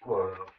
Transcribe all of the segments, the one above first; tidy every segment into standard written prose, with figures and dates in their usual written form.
Well,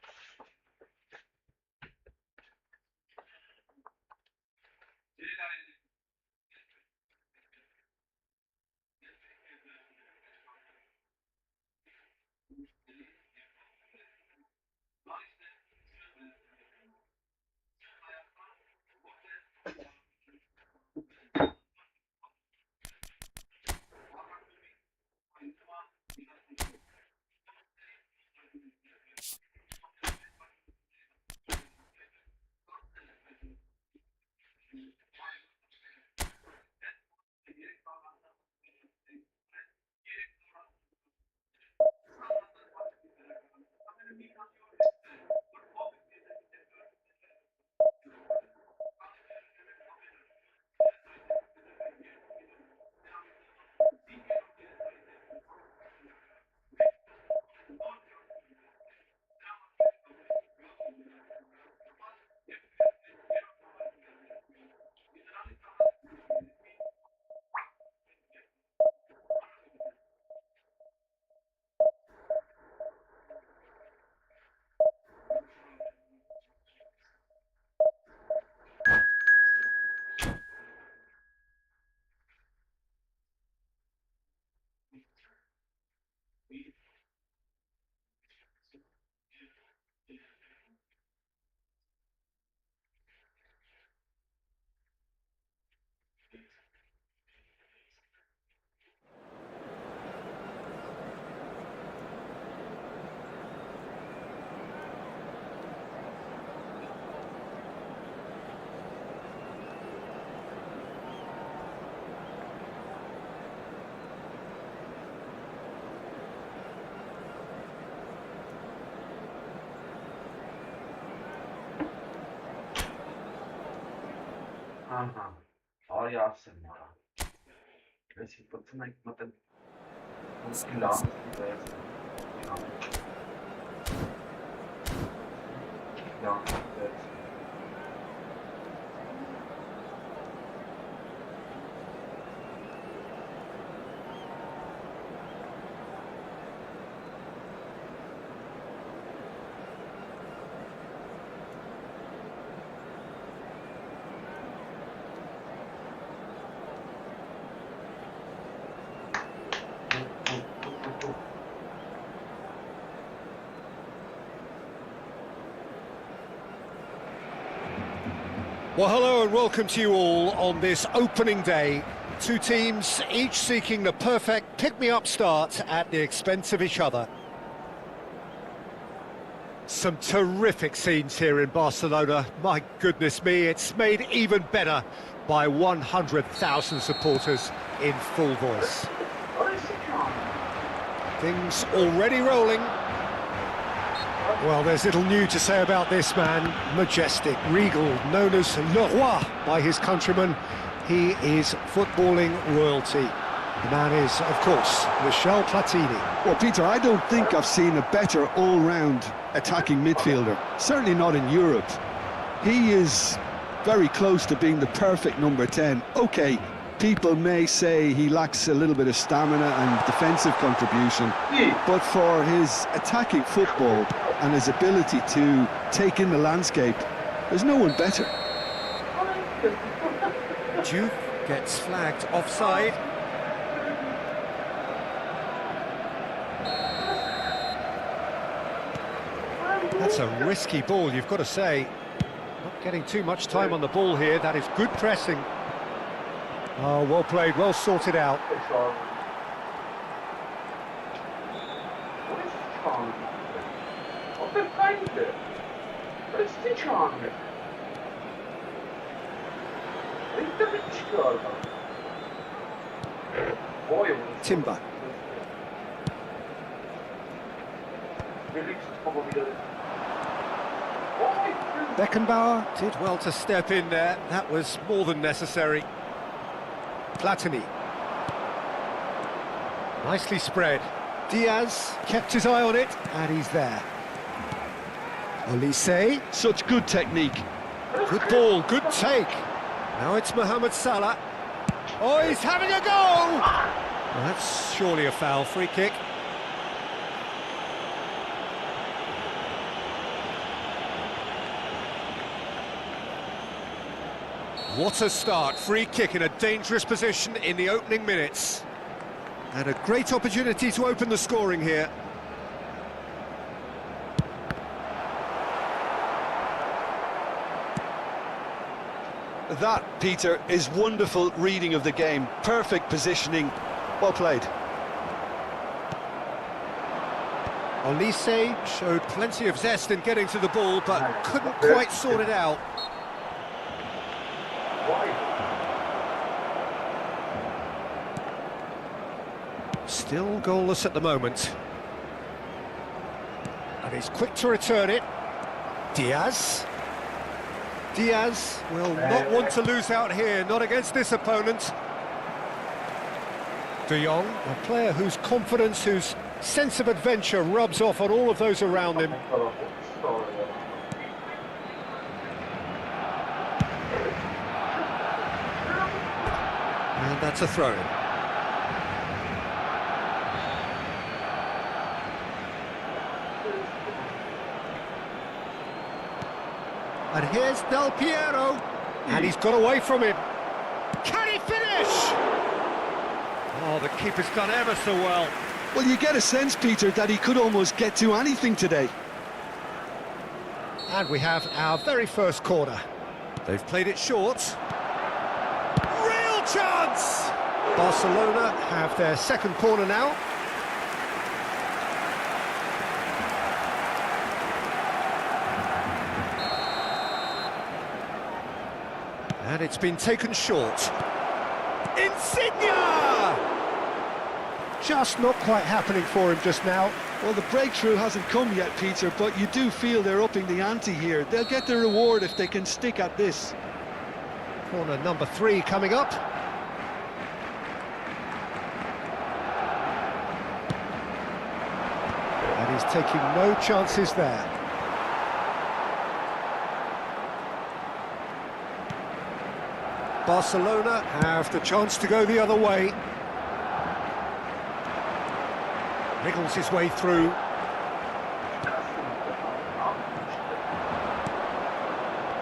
Արի ասեմ արա։ Այսի պտցնենք մտեն ուսկիլա։ Well, hello and welcome to you all on this opening day. Two teams, each seeking the perfect pick-me-up start at the expense of each other. Some terrific scenes here in Barcelona. My goodness me, it's made even better by 100,000 supporters in full voice. Things already rolling. Well, there's little new to say about this man. Majestic, regal, known as Le Roi by his countrymen. He is footballing royalty. The man is, of course, Michel Platini. Well, Peter, I don't think I've seen a better all-round attacking midfielder. Certainly not in Europe. He is very close to being the perfect number 10. OK, people may say he lacks a little bit of stamina and defensive contribution, but for his attacking football and his ability to take in the landscape, there's no one better. Duke gets flagged offside. That's a risky ball, you've got to say. Not getting too much time on the ball here. That is good pressing. Oh, well played, well sorted out. Timber. Beckenbauer did well to step in there. That was more than necessary. Platini. Nicely spread. Diaz kept his eye on it, and he's there. Olise. Such good technique. Good ball, good take. Now it's Mohamed Salah. Oh, he's having a go! Well, that's surely a foul. Free kick. What a start. Free kick in a dangerous position in the opening minutes. And a great opportunity to open the scoring here. That, Peter, is wonderful reading of the game. Perfect positioning. Well played. Olise showed plenty of zest in getting to the ball, but couldn't quite sort it out. Still goalless at the moment. And he's quick to return it. Diaz. Diaz will not want to lose out here, not against this opponent. De Jong, a player whose confidence, whose sense of adventure rubs off on all of those around him. And that's a throw. And here's Del Piero. And he's got away from him. Can he finish? Oh, the keeper's done ever so well. Well, you get a sense, Peter, that he could almost get to anything today. And we have our very first corner. They've played it short. Real chance! Barcelona have their second corner now. And it's been taken short. Insigne! Just not quite happening for him just now. Well, the breakthrough hasn't come yet, Peter, but you do feel they're upping the ante here. They'll get the reward if they can stick at this. Corner number 3 coming up. And he's taking no chances there. Barcelona have the chance to go the other way. Wriggles his way through.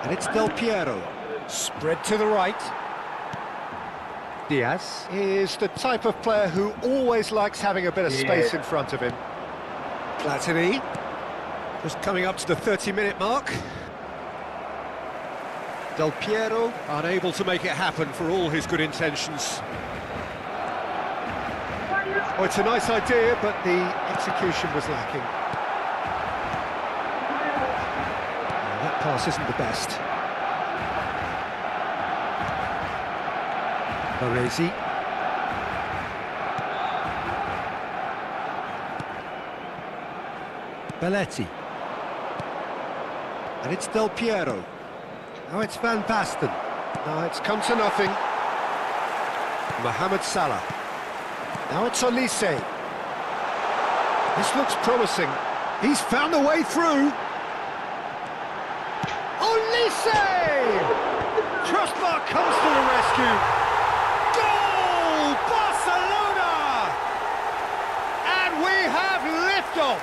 And it's Del Piero. Spread to the right. Diaz is the type of player who always likes having a bit of space in front of him. Platini. Just coming up to the 30-minute mark. Del Piero unable to make it happen for all his good intentions. Oh, it's a nice idea, but the execution was lacking. Oh, that pass isn't the best. Baresi. Belletti. And it's Del Piero. Now it's Van Basten. Now it's come to nothing. Mohamed Salah. Now it's Olise. This looks promising. He's found a way through. Olise! Crossbar comes to the rescue. Goal! Barcelona! And we have liftoff.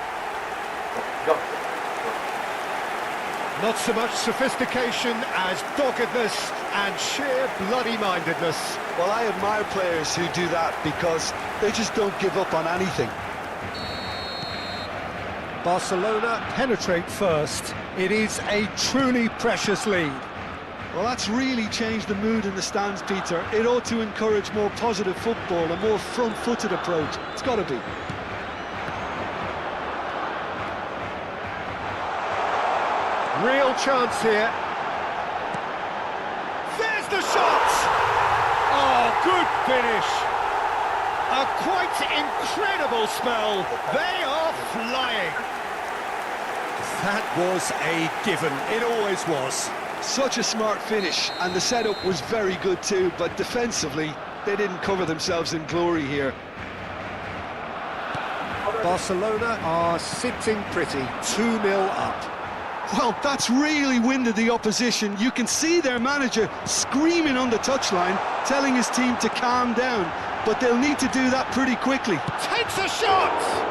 Not so much sophistication as doggedness and sheer bloody-mindedness. Well, I admire players who do that because they just don't give up on anything. Barcelona penetrate first. It is a truly precious lead. Well, that's really changed the mood in the stands, Peter. It ought to encourage more positive football, a more front-footed approach. It's got to be. Real chance here. There's the shot! Oh, good finish. A quite incredible spell. They are flying. That was a given. It always was. Such a smart finish, and the setup was very good too, but defensively, they didn't cover themselves in glory here. Barcelona are sitting pretty, 2-0 up. Well, that's really winded the opposition. You can see their manager screaming on the touchline, telling his team to calm down, but they'll need to do that pretty quickly. Takes a shot!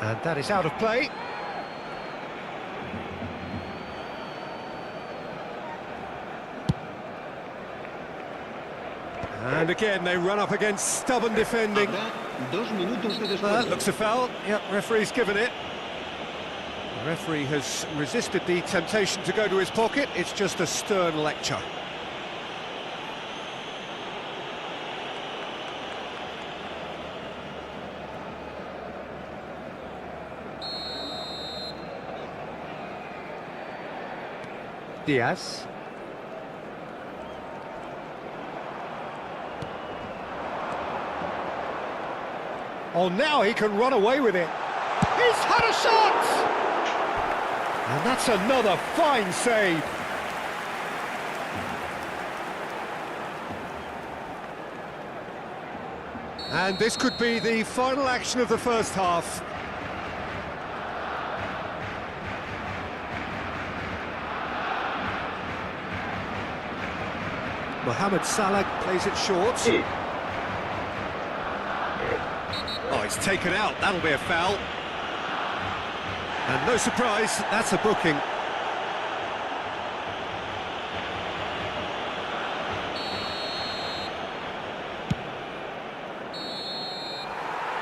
And that is out of play. And again, they run up against stubborn defending. That looks a foul. Yep, referee's given it. The referee has resisted the temptation to go to his pocket. It's just a stern lecture. Diaz. Oh, now he can run away with it. He's had a shot! And that's another fine save. And this could be the final action of the first half. Mohamed Salah plays it short. Oh, it's taken out. That'll be a foul. And no surprise, that's a booking.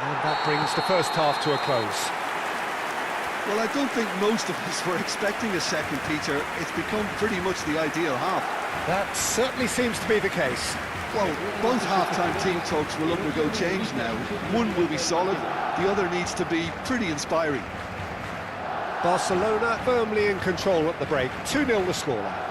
And that brings the first half to a close. Well, I don't think most of us were expecting a second, Peter. It's become pretty much the ideal half. That certainly seems to be the case. Well, both half-time team talks will undergo change now. One will be solid, the other needs to be pretty inspiring. Barcelona firmly in control at the break. 2-0 the scoreline.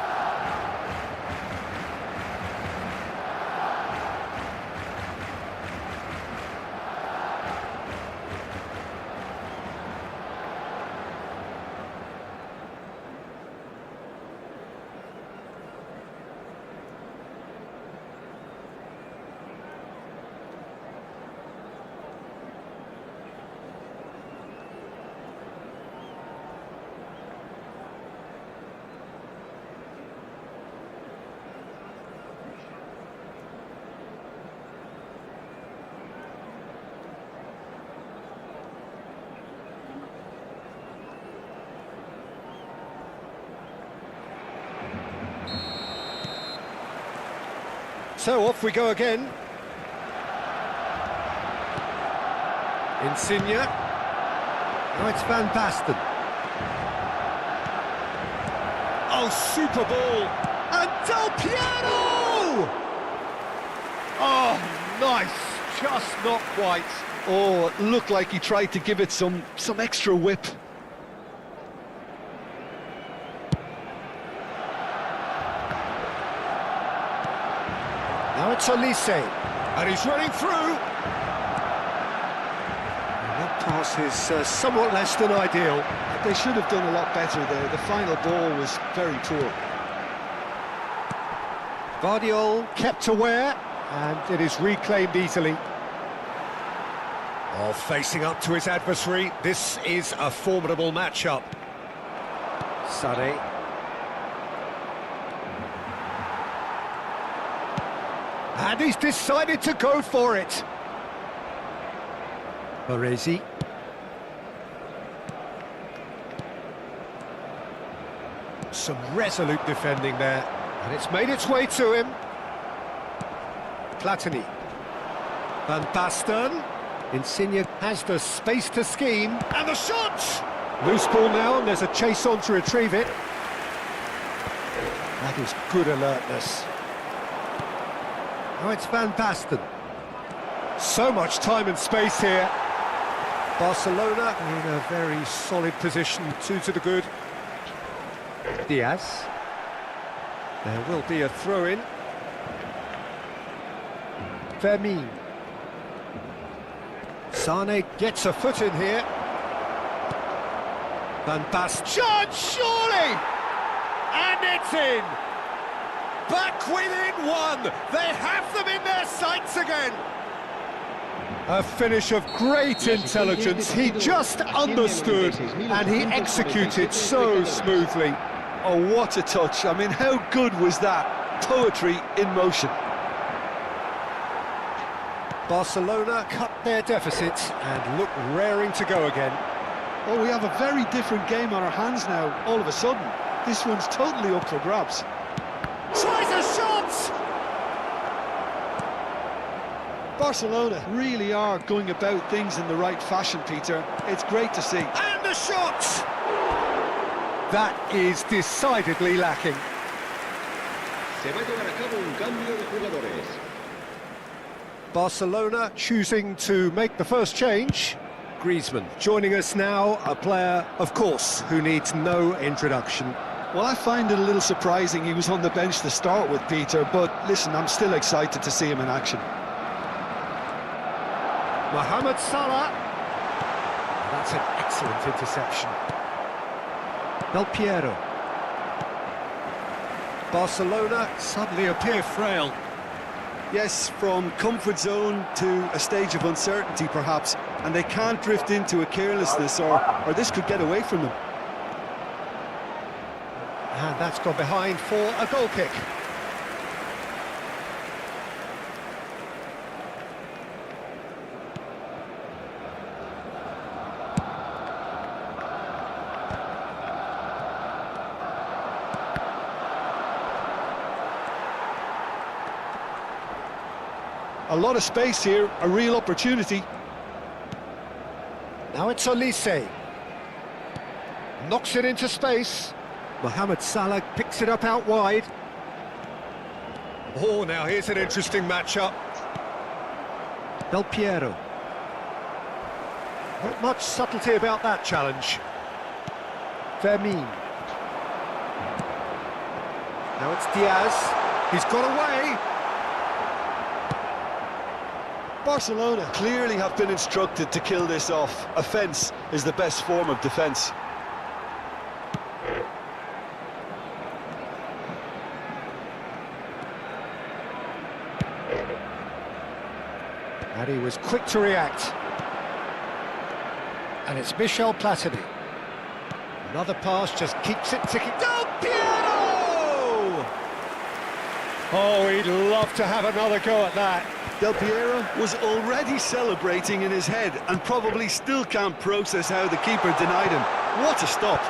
So off we go again. Insigne. Now it's Van Basten. Oh, super ball. And Del Piero! Oh, nice. Just not quite. Oh, it looked like he tried to give it some extra whip. Now it's Olise, and he's running through. And that pass is somewhat less than ideal. They should have done a lot better there. The final ball was very poor. Guardiola kept aware, and it is reclaimed easily. Oh, facing up to his adversary, this is a formidable matchup. Sade. And he's decided to go for it. Baresi. Some resolute defending there. And it's made its way to him. Platini. Van Basten. Insigne has the space to scheme. And the shot! Loose ball now, and there's a chase on to retrieve it. That is good alertness. Now it's Van Basten. So much time and space here. Barcelona in a very solid position, 2 to the good. Diaz. There will be a throw-in. Fermin. Sane gets a foot in here. Van Basten. Shot, surely! And it's in! Back within 1! They have them in their sights again! A finish of great intelligence. He just understood and he executed so smoothly. Oh, what a touch. I mean, how good was that? Poetry in motion. Barcelona cut their deficit and look raring to go again. Oh, we have a very different game on our hands now, all of a sudden. This one's totally up for grabs. Tries a shot! Barcelona really are going about things in the right fashion, Peter. It's great to see. And the shot! That is decidedly lacking. Se va a llevar a cabo un cambio de jugadores. Barcelona choosing to make the first change. Griezmann joining us now, a player, of course, who needs no introduction. Well, I find it a little surprising he was on the bench to start with, Peter, but listen, I'm still excited to see him in action. Mohamed Salah. That's an excellent interception. Del Piero. Barcelona suddenly appear frail. Yes, from comfort zone to a stage of uncertainty, perhaps, and they can't drift into a carelessness, or this could get away from them. And that's gone behind for a goal kick. A lot of space here, a real opportunity. Now it's Olise. Knocks it into space. Mohamed Salah picks it up out wide. Oh, now here's an interesting matchup. Del Piero. Not much subtlety about that challenge. Fermin. Now it's Diaz. He's got away. Barcelona clearly have been instructed to kill this off. Offence is the best form of defence. And he was quick to react. And it's Michel Platini. Another pass just keeps it ticking. Del Piero! Oh, he'd love to have another go at that. Del Piero was already celebrating in his head and probably still can't process how the keeper denied him. What a stop!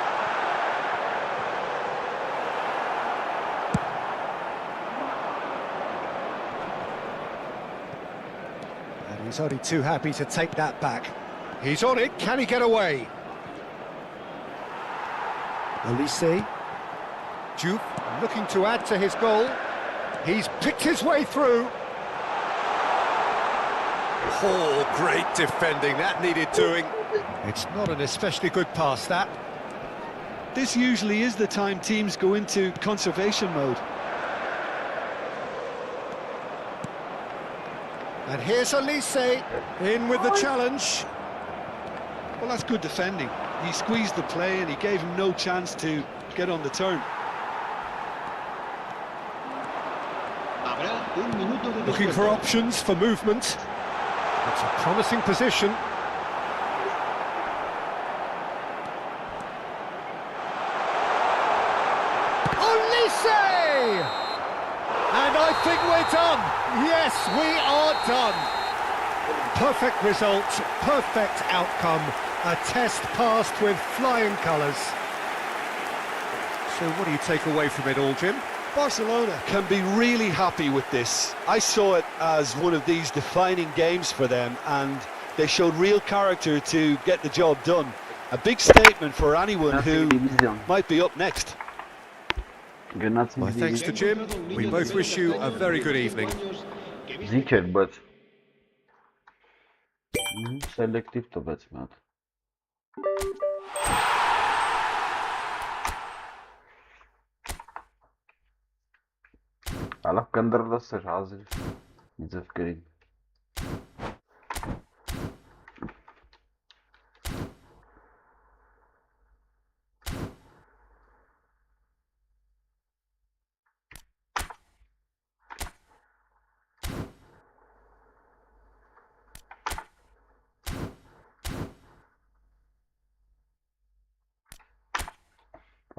And he's only too happy to take that back. He's on it, can he get away? Olise. Juve looking to add to his goal. He's picked his way through. Oh, great defending, that needed doing. It's not an especially good pass, that. This usually is the time teams go into conservation mode. And here's Olise, in with the challenge. Well, that's good defending. He squeezed the play and he gave him no chance to get on the turn. Looking for options for movement. It's a promising position. Olise! And I think we're done. Yes, we are done. Perfect result, perfect outcome. A test passed with flying colours. So what do you take away from it all, Jim? Barcelona can be really happy with this. I saw it as one of these defining games for them, and they showed real character to get the job done. A big statement for anyone who might be up next. My thanks to Jim. We both wish you a very good evening. Ziker, բայց selective տվեց մի հատ։ Ալավ կնդրլս էր հազիվ մի ձև կրին։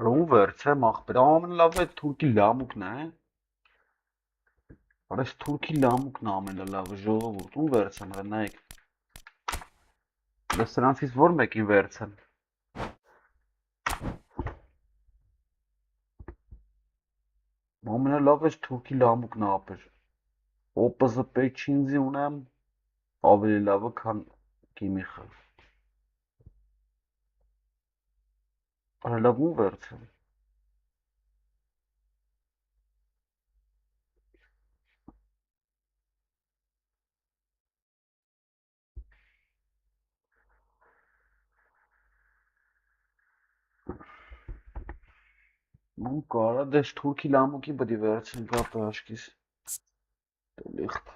Ում վերցե մախբեր, ամենալավ է թուրքի լամուկն է։ Արես թուրքի լամուկն ամենալավը ժողովուրդ, ում վերցեն, նայեք։ Դες սրանցից որ մեկին վերցեն։ Ամենալավ է թուրքի լամուկն ապեր։ OPZ Pechinzi ունեմ, ավելի լավը քան Գիմիխը։ Լավ ում վերցեն։ Ում կարա դες թուրքի լամուկի պետք է վերցեն կապը աշկիս։ Լիխտ։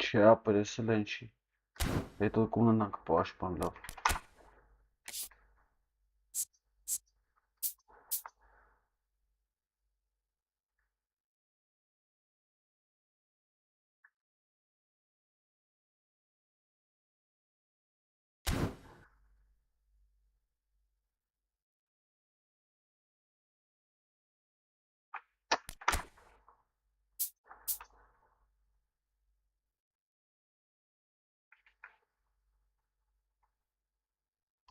Չի ապրեսել են չի։ Հետո կունենանք պաշտպան լավ։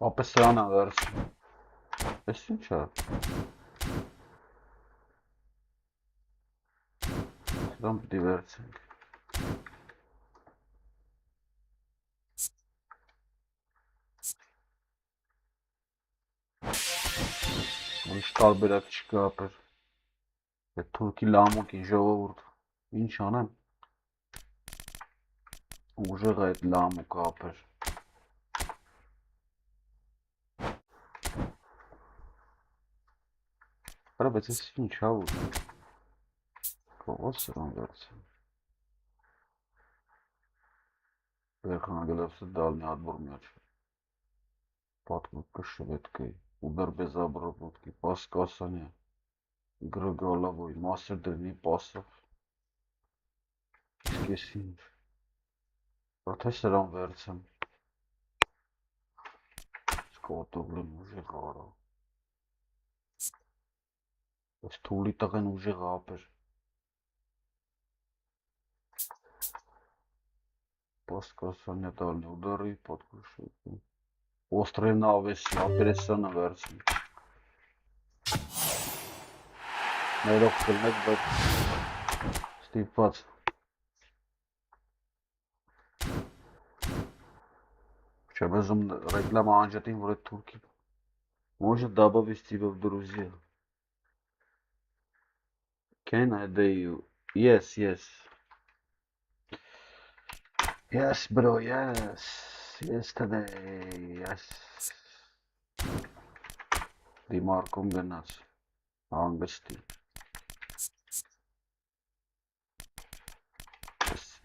Ապե սրան է վերցին։ Ես ինչ է։ Սրան պետք է վերցենք։ Ուրիշ տարբերակ չկա ապեր։ Այդ թուրքի լամուկին ժողովուրդ։ Ինչ անեմ։ Ուժեղ է այդ լամուկը ապեր։ Արա բայց ես ինչ ա ուր։ Կողոց սրան վերցեմ։ Верхонаглядцы дальний отбор мяча. Подкупка шведкой. Удар без обработки. Пас касания. Игра головой. Мастер дальний пасов. Искесинч. Протестером верцем. Скотоглен уже гора. Стулитаген уже гапер. Паскасания дальний удары подкушки. Острые навеси, операционно версии. Ներող կլնեք, բայց ստիպված։ Չեմ ուզում ռեկլամա անջատին, որ այդ թուրքի может добавить тебя в друзья. Can I dare you? Yes, yes. Yes, bro, yes. Yesterday, yes. Դիմարկում գնաց, հանգստի։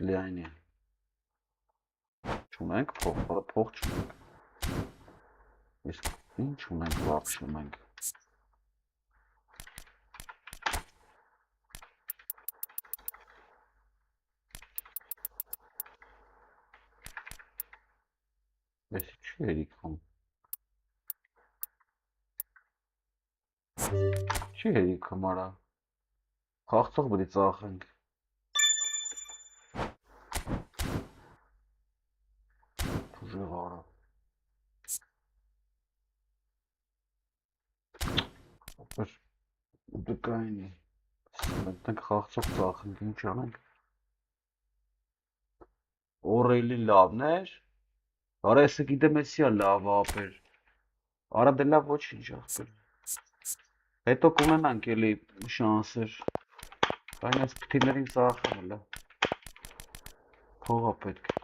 Լիայնի։ Չունենք փող, փող չունենք։ Իսկ ինչ ունենք վապշը մենք։ Ես չի երիքում։ Չի երիքում արա։ Խաղցող բրի ծախենք։ Ուժեղ արա։ Ուդկայինի։ Մենք խաղցող ծախենք, ինչ անենք։ Օրելի լավն էր։ Արա էսը գիտեմ էսիա լավ ապեր։ Արա դե լավ ոչինչ ախպեր։ Հետո կունենանք էլի շանսեր։ Այն այս փթիներին ծախեմ հլա։ Փողա պետք է։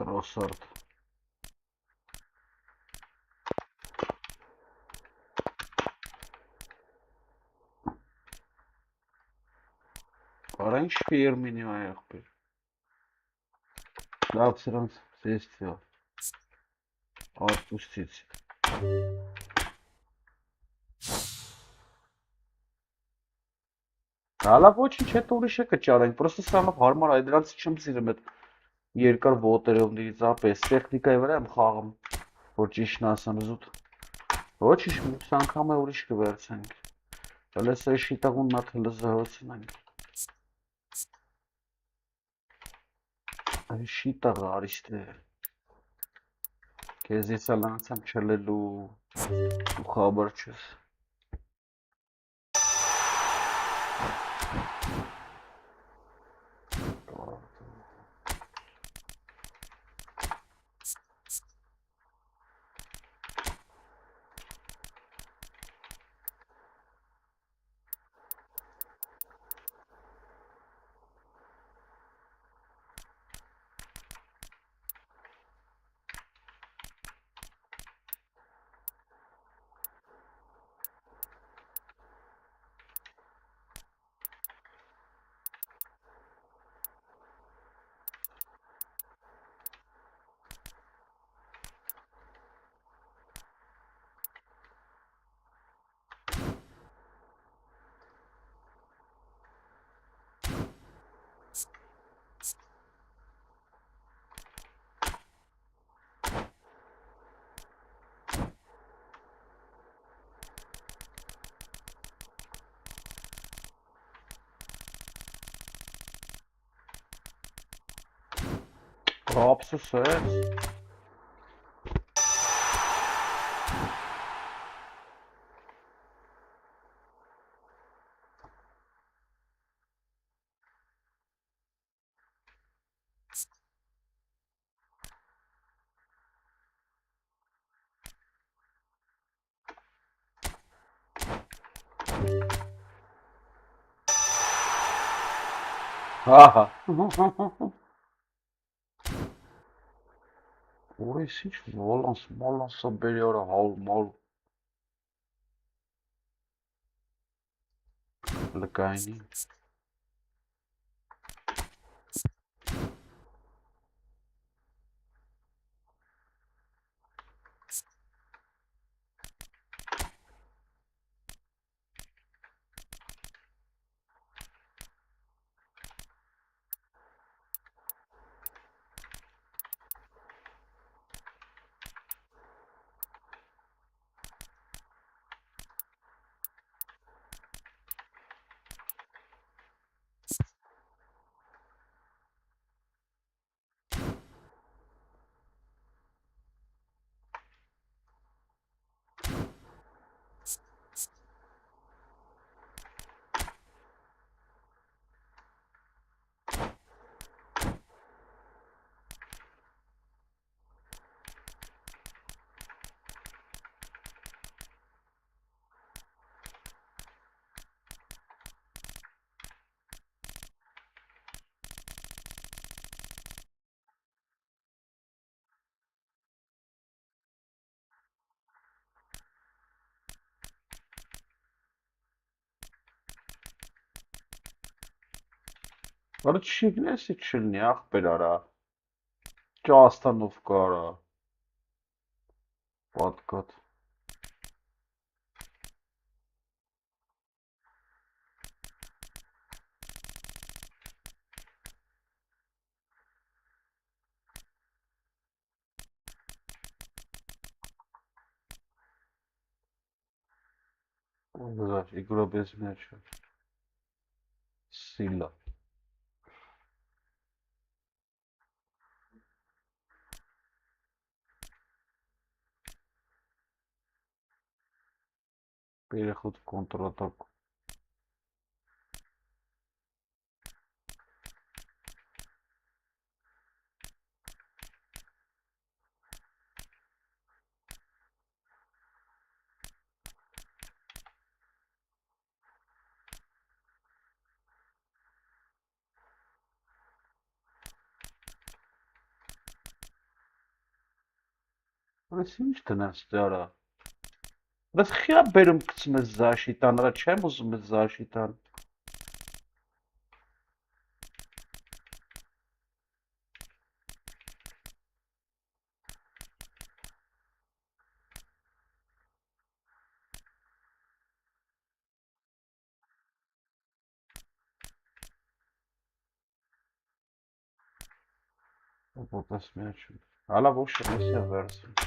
Տրոսարդ։ Արա ինչ ֆիրմինի այ ախպեր։ Լավ սրանց սեստվա։ Արտուստից։ Հալա ոչինչ հետո ուրիշ է կճարենք, պրոստը սրանով հարմար է, դրանց չեմ սիրում այդ երկար ոտերովներից ապես տեխնիկայի վրա եմ խաղում, որ ճիշտն ասեմ զուտ։ Ոչինչ, մյուս անգամ է ուրիշ կվերցենք։ Հələ սա շիտաղուն նա թլը զհոցնենք։ Ay շիտաղը արիշտ է։ Քեզ ես ալանցամ չլելու ու խաբար չես։ Ափսոս է։ Ահա։ Ուրես ինչ մալանսը բերի արա հալ լկայնի։ Արա չիգնեսի չլնի ախպեր արա։ Ճաստանով կարա։ Պատկատ։ Игра без мяча. Сила. Переход в контратаку. Բայց ինչ տնես դարա։ Բայց խիա բերում գցում ես զաշիտան, հրա չեմ ուզում ես զաշիտան։ Ոպոտես միաչում։ Հալա ոչ ես է վերսում։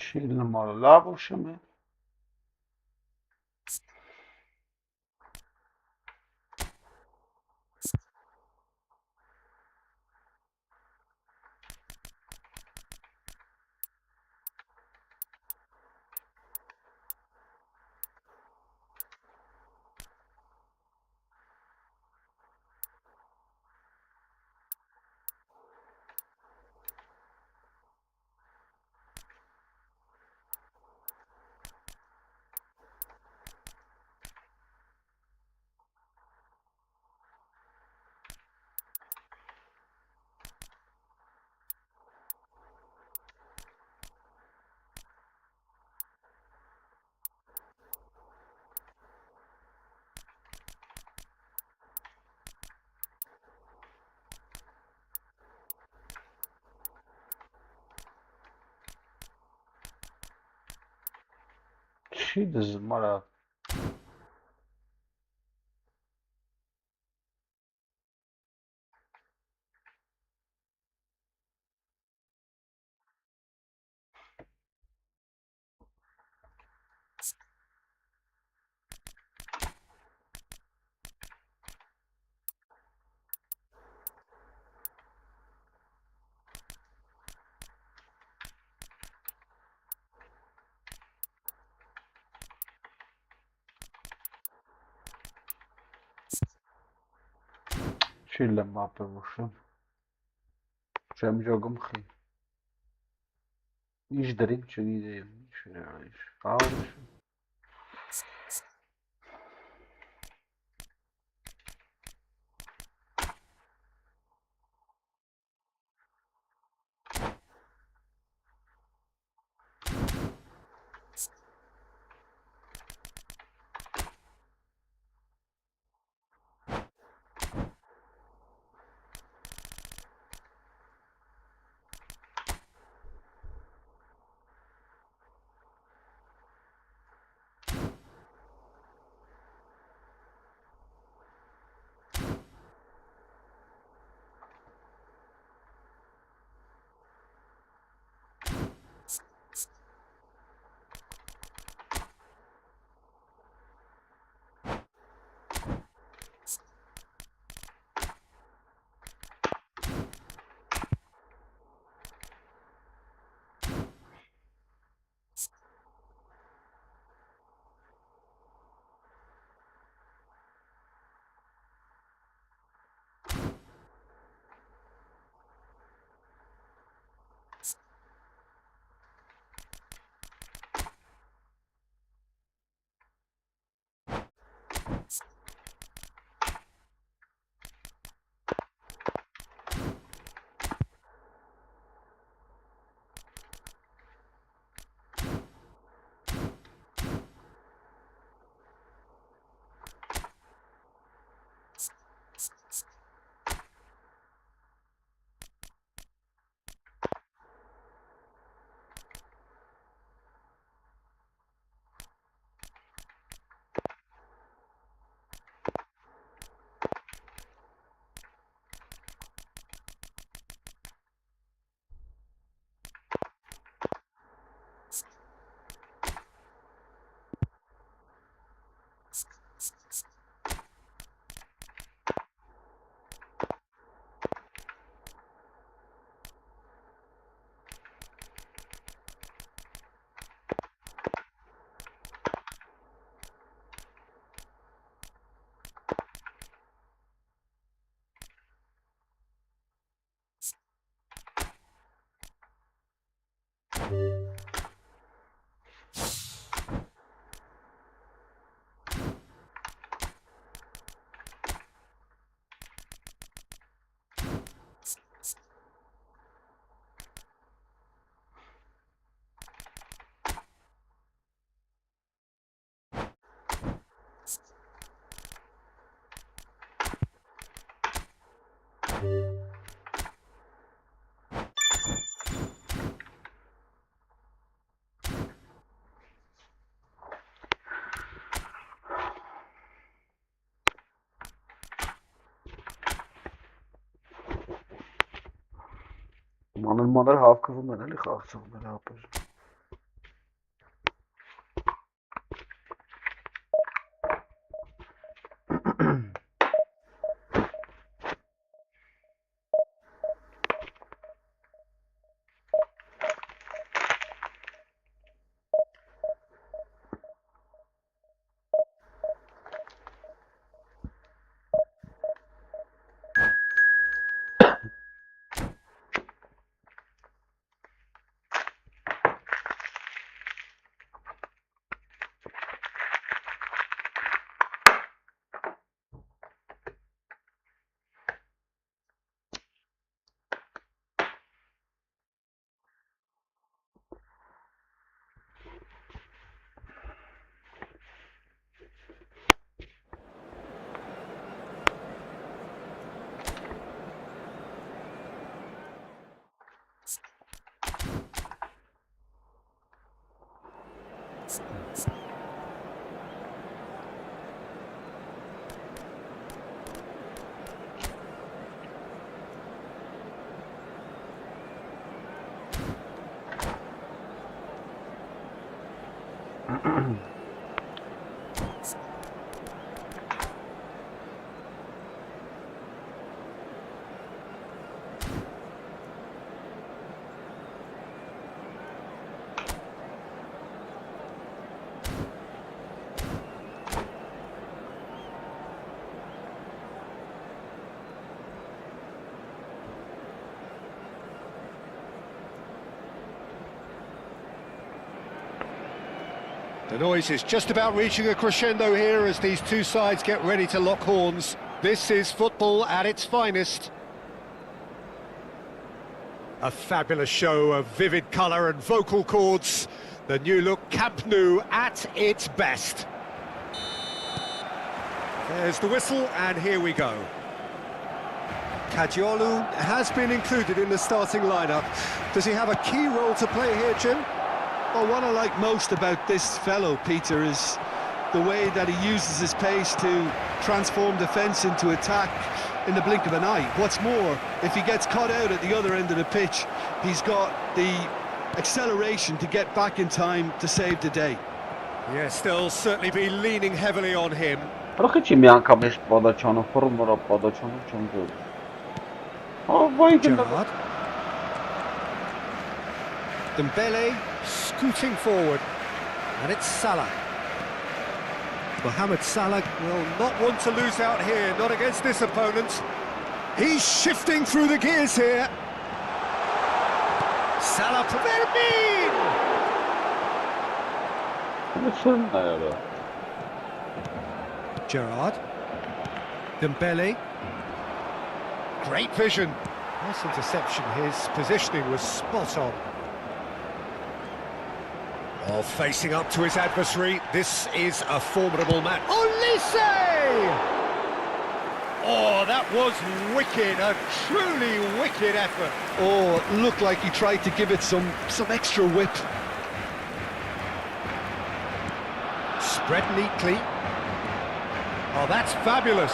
Չի նմարը, լավ ուշում է։ Չի դզում արա։ Չի լեմ ապը ուշում։ Չեմ ժոգում խի։ Ինչ դրիմ չգիտեմ, ինչ։ Ահա ուշում։ Մանր հավքվում են էլի խաղացողները ապեր։ The noise is just about reaching a crescendo here as these two sides get ready to lock horns. This is football at its finest. A fabulous show of vivid colour and vocal cords. The new look Camp Nou at its best. There's the whistle, and here we go. Kadiolu has been included in the starting lineup. Does he have a key role to play here, Jim? Well, what I like most about this fellow, Peter, is the way that he uses his pace to transform defence into attack in the blink of an eye. What's more, if he gets caught out at the other end of the pitch, he's got the acceleration to get back in time to save the day. Yes, they'll certainly be leaning heavily on him. Ալի մի անգամ էս պադաչանը ֆորում նորա պադաչանը չեմ գոր։ Վայ Gerrard. Dembele scooting forward, and it's Salah. Mohamed Salah will not want to lose out here, not against this opponent. He's shifting through the gears here. Salah Permin! Gerrard. Dembele. Great vision. Nice interception. His positioning was spot on. Oh, facing up to his adversary. This is a formidable man. Olise! Oh, that was wicked. A truly wicked effort. Oh, looked like he tried to give it some extra whip. Spread neatly. Oh, that's fabulous.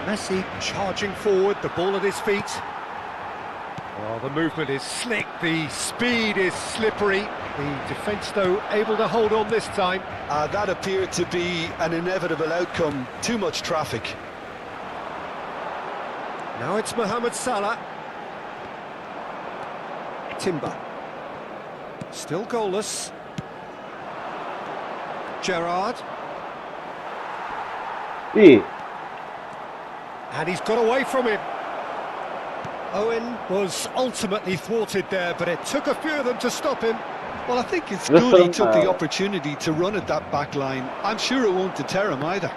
Messi charging forward, the ball at his feet. Well, the movement is slick, the speed is slippery. The defence, though, able to hold on this time. That appeared to be an inevitable outcome. Too much traffic. Now it's Mohamed Salah. Timber. Still goalless. Gerrard. İyi. And he's got away from him. Owen was ultimately thwarted there, but it took a few of them to stop him. Well, I think it's Listen, good he took the opportunity to run at that back line. I'm sure it won't deter him either.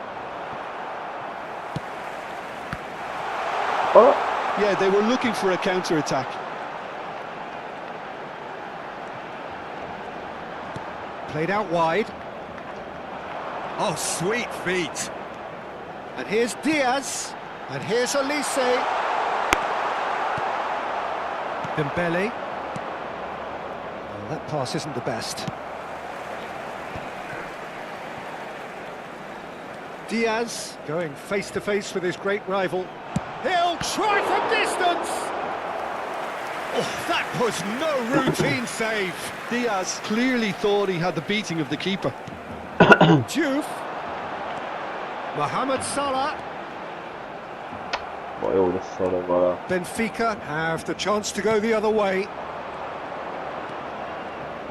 Oh, Yeah, they were looking for a counter-attack. Played out wide. Oh, sweet feet. And here's Diaz. And here's Elise. Dembele. Oh, that pass isn't the best. Diaz going face to face with his great rival. He'll try from distance. Oh, that was no routine save. Diaz clearly thought he had the beating of the keeper. Diouf. Mohamed Salah. vay orası sonra bana. Benfica have the chance to go the other way.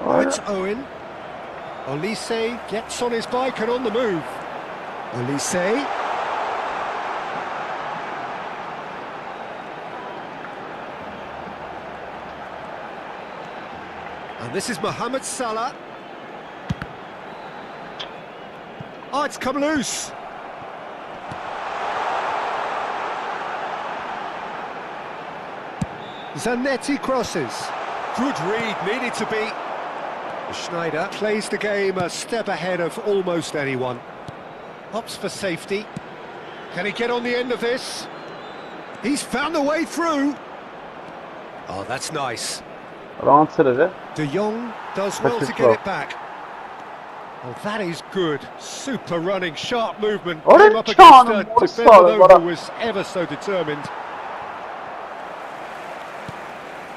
Oh, it's Owen. Olise gets on his bike and on the move. Olise. And this is Mohamed Salah. Oh, it's come loose. Zanetti crosses. Good read, needed to be. Schneider plays the game a step ahead of almost anyone. Opts for safety. Can he get on the end of this? He's found a way through. Oh, that's nice. Transferi. De Jong does well to get it back. Oh, that is good. Super running, sharp movement. Orada Came up canım, against a boş defender sağ though, bana. who was ever so determined.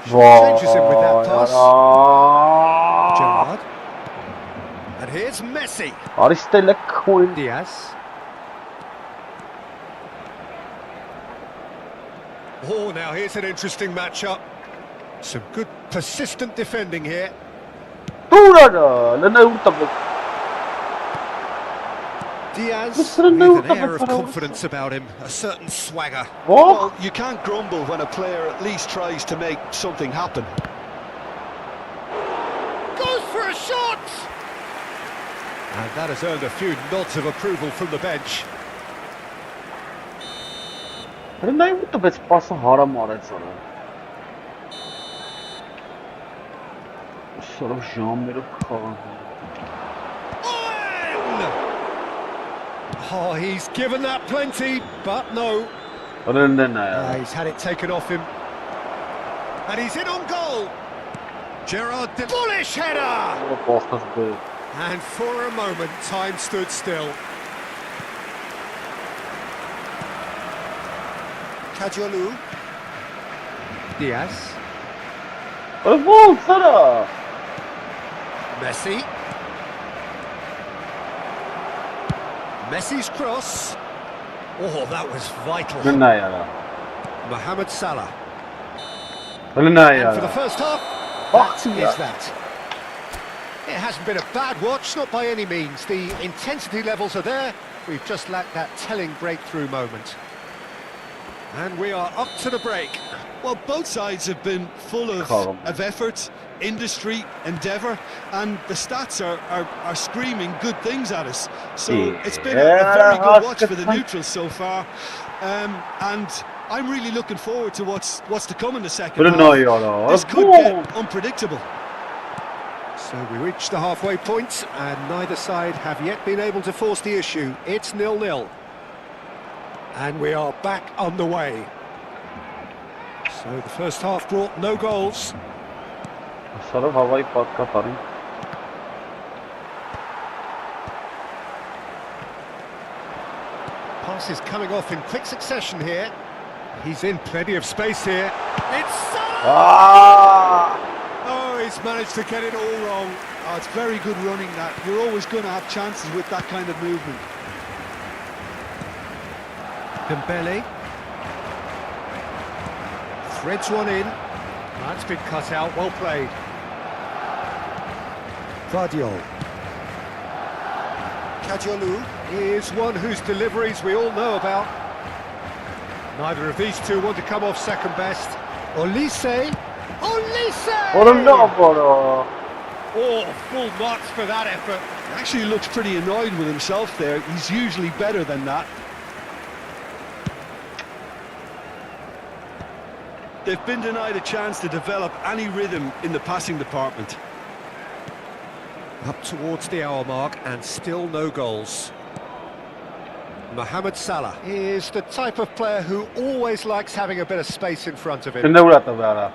Vay Changes him with that pass. ana. Gerrard. And here's Messi. Ariste'yle koyun. Diaz. Oh, now here's an interesting matchup. Some good persistent defending here. Dur ara. Lena urta. Diaz Mısır'ın with ne an orta air of mesela confidence about him, a certain swagger. Oh. Well, you can't grumble when a player at least tries to make something happen. Goes for a shot! And that has earned a few nods of approval from the bench. Lena urta bez pası haram arayız ara. Sonra jam verip kalan. Oh, he's given that plenty, but no. Önünde ne ya? He's had it taken off him. And he's in on goal. Gerrard, bullish header! Bastası böyle. And for a moment, time stood still. Kajolu. Diaz. Gol sana. Messi. Messi's cross. Oh, that was vital. Lena ya. Mohamed Salah. Lena And for the ya. first half, Bak that ya. is that. It hasn't been a bad watch, not by any means. The intensity levels are there. We've just lacked that telling breakthrough moment. And we are up to the break. Well, both sides have been full Calm. of effort, industry, endeavour, and the stats are screaming good things at us. So it's been a very good watch for the neutrals so far, and I'm really looking forward to what's to come in the second Lena half. ya. This could get unpredictable. So we reach the halfway point, and neither side have yet been able to force the issue. It's 0-0. And we are back underway. So the first half brought no goals. Sarı havayı patlatarım. Passes coming off in quick succession here. He's in plenty of space here. It's Salah! Ah! Oh, he's managed to get it all wrong. Oh, it's very good running that. You're always going to have chances with that kind of movement. Dembele. Threads one in. That's been cut out, well played. Vardiol. Kajolu is one whose deliveries we all know about. Neither of these two want to come off second best. Olise! Olise! Oğlum ne yapıyor? Oh, full marks for that effort. He actually looks pretty annoyed with himself there. He's usually better than that. They've been denied a chance to develop any rhythm in the passing department. Up towards the hour mark and still no goals. Mohamed Salah is the type of player who always likes having a bit of space in front of him. Şimdi burada böyle.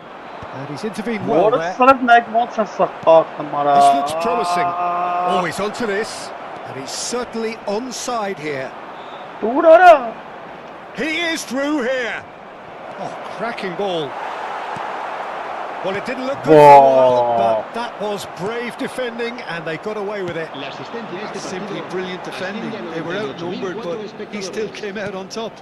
And he's intervened well Doğru there. sınıf ne monsa sattım ara. This looks promising. Oh, he's onto this. And he's certainly onside here. Doğru ara. He is through here. Oh, cracking ball. Well, it didn't look good for a while, but that was brave defending and they got away with it. La asistencia de este Simply partido brilliant defending. asciende a They were 98.000 outnumbered, cuatro but he still espectadores. came out on top.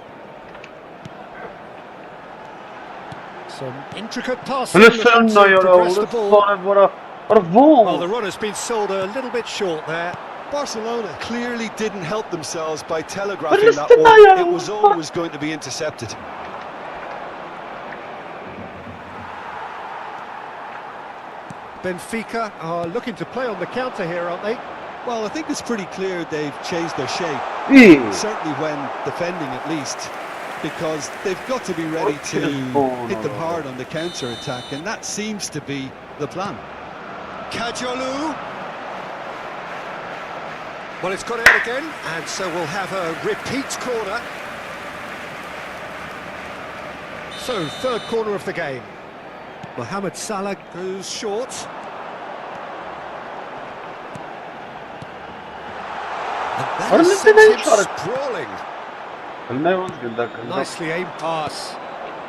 Some intricate passing. Hele looking sen to ne yara progress the olur ball. sonra böyle. Well, the Vum. run has been sold a little bit short there. Barcelona clearly didn't help themselves by But telegraphing it's that the one. Bayern. It was always going to be intercepted. Benfica are looking to play on the counter here, aren't they? Well, I think it's pretty clear they've changed their shape. İyi. Certainly when defending at least, because they've got to be ready to hit them hard on the counter-attack, and that seems to be the plan. Kajolu. Well, it's got out again, and so we'll have a repeat corner. So, third corner of the game. Mohamed Salah goes short. And that What has is sent the him name for it? sprawling. Ne oldu? Nicely aimed pass.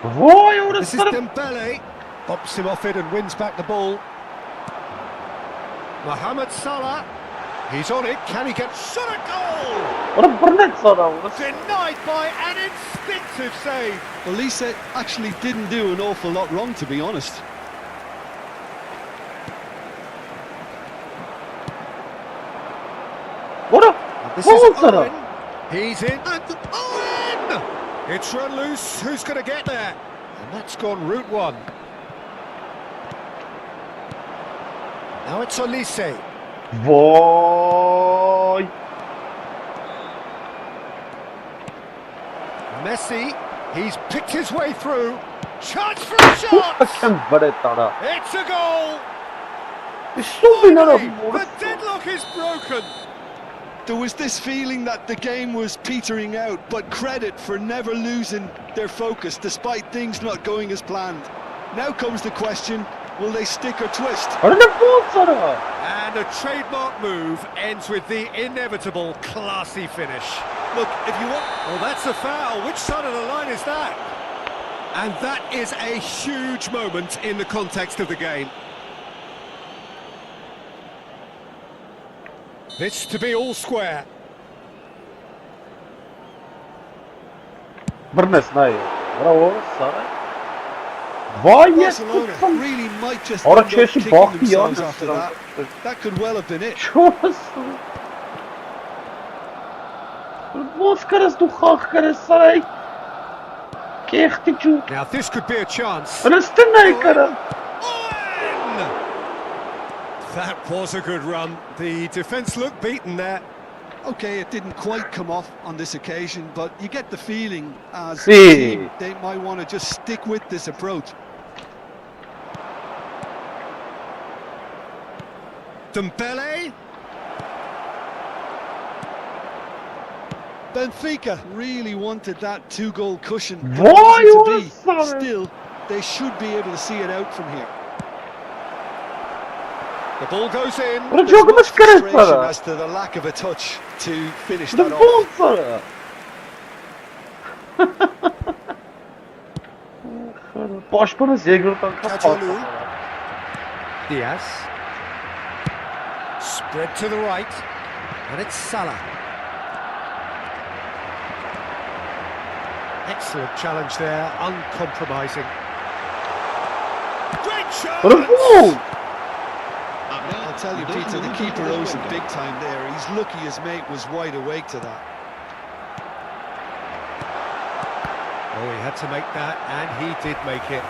Vay orası This is sınıf. Dembele. Bumps him off it and wins back the ball. Mohamed Salah. He's on it. Can he get shot at goal? Orası bırnak sana orası. Denied by an instinctive save. Well, Lisa actually didn't do an awful lot wrong, to be honest. Orası. This Ne is oldu sana? Owen. He's in. And Owen! It's run loose. Who's going to get there? And that's gone route one. Now it's Olise. Vay. Messi. He's picked his way through. Chance for a shot! Hakem böyle tara. It's a goal! İşte bin ara. The deadlock is broken. There was this feeling that the game was petering out, but credit for never losing their focus despite things not going as planned. Now comes the question, will they stick or twist? Orası ne bol sana? And a trademark move ends with the inevitable classy finish. Look, if you want... Well, that's a foul. Which side of the line is that? And that is a huge moment in the context of the game. This to be all square. Bırnak ne ya? Bravo sana. Vay yes. Barcelona really might just Orada end up Chelsea kicking baktı ya. themselves after that. That could well have been it. Şurası. Moscaras do Hacaras sai. Kehticu. Now this could be a chance. Orası ne kara? Owen! That was a good run. The defence looked beaten there. Okay, it didn't quite come off on this occasion, but you get the feeling as a See. team, they might want to just stick with this approach. Dembele. Benfica really wanted that two-goal cushion. but Why it wasn't to was that? be. Still, they should be able to see it out from here. The ball goes in. Orada There's çok much mıskarız frustration sana. as to the lack of a touch to finish Ne that off. bol sana? պաշտպանես երկրորդ անգամ Kajalu. փախա։ Diaz. Spread to the right. And it's Salah. Excellent challenge there, uncompromising. Great shot! Bravo! I'll tell you, Peter, the keeper owes him big time there. He's lucky his mate was wide awake to that. Oh, he had to make that, and he did make it.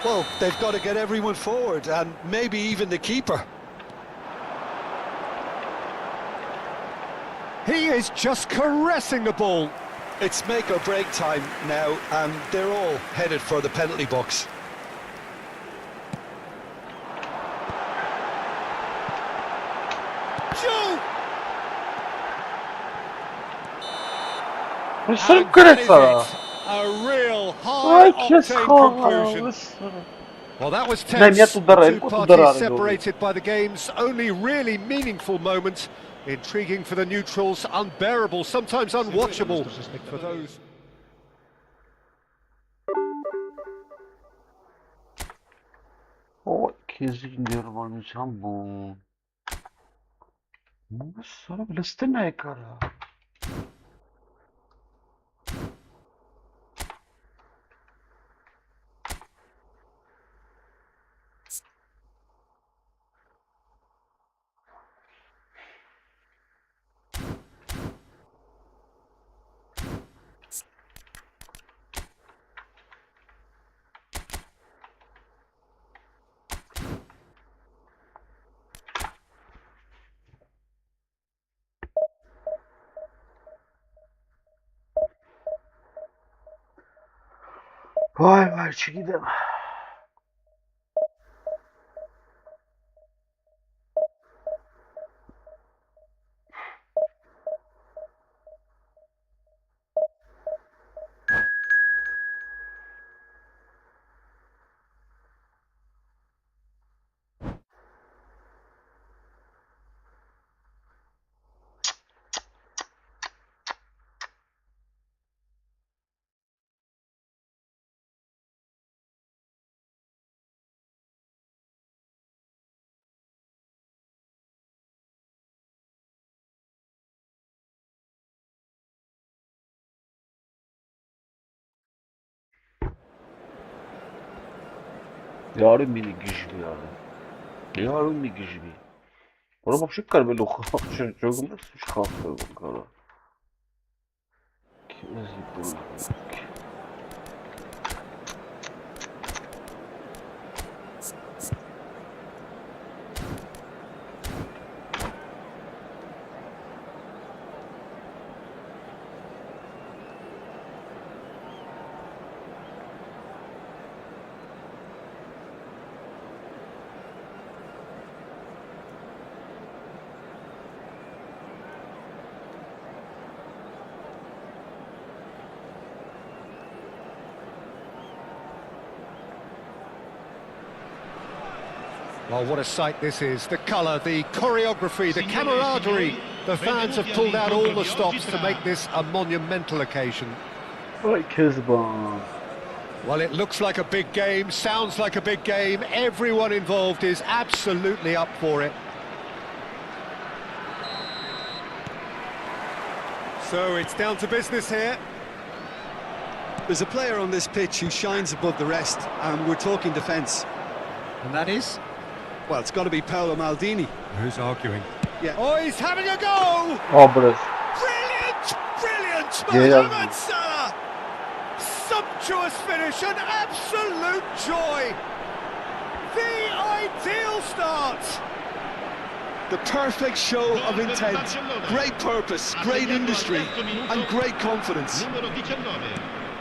Well, they've got to get everyone forward, and maybe even the keeper. He is just caressing the ball. It's make or break time now, and they're all headed for the penalty box. Joe! Sen And that is kırıksa. it. A real Ay kes high-octane conclusion. Well, that was tense. Нет, ударай, The two ударай, parties ударай. separated by the game's only really meaningful moment. Intriguing for the neutrals, unbearable, sometimes unwatchable for those. O kezi diyorum anlayacağım bu. Bu sonra bilirsin ne kara. Vay vay çekidem. Yarın mini güçlü yani. Yarın mini güçlü. Ona bak şu kadar böyle çok mu şu kalktı bu kadar. Kimisi bu. Well, what a sight this is. The colour, the choreography, the camaraderie. The fans have pulled out all the stops to make this a monumental occasion. Ay Kezban. Well, it looks like a big game, sounds like a big game. Everyone involved is absolutely up for it. So it's down to business here. There's a player on this pitch who shines above the rest, and we're talking defence. And that is? Well, it's got to be Paolo Maldini. Who's arguing? Yeah. Oh, he's having a go! O burası. Brilliant! Brilliant! Yeah. Mohamed Salah! Sumptuous finish, an absolute joy! The ideal start! The perfect show of intent, great purpose, great industry, and great confidence.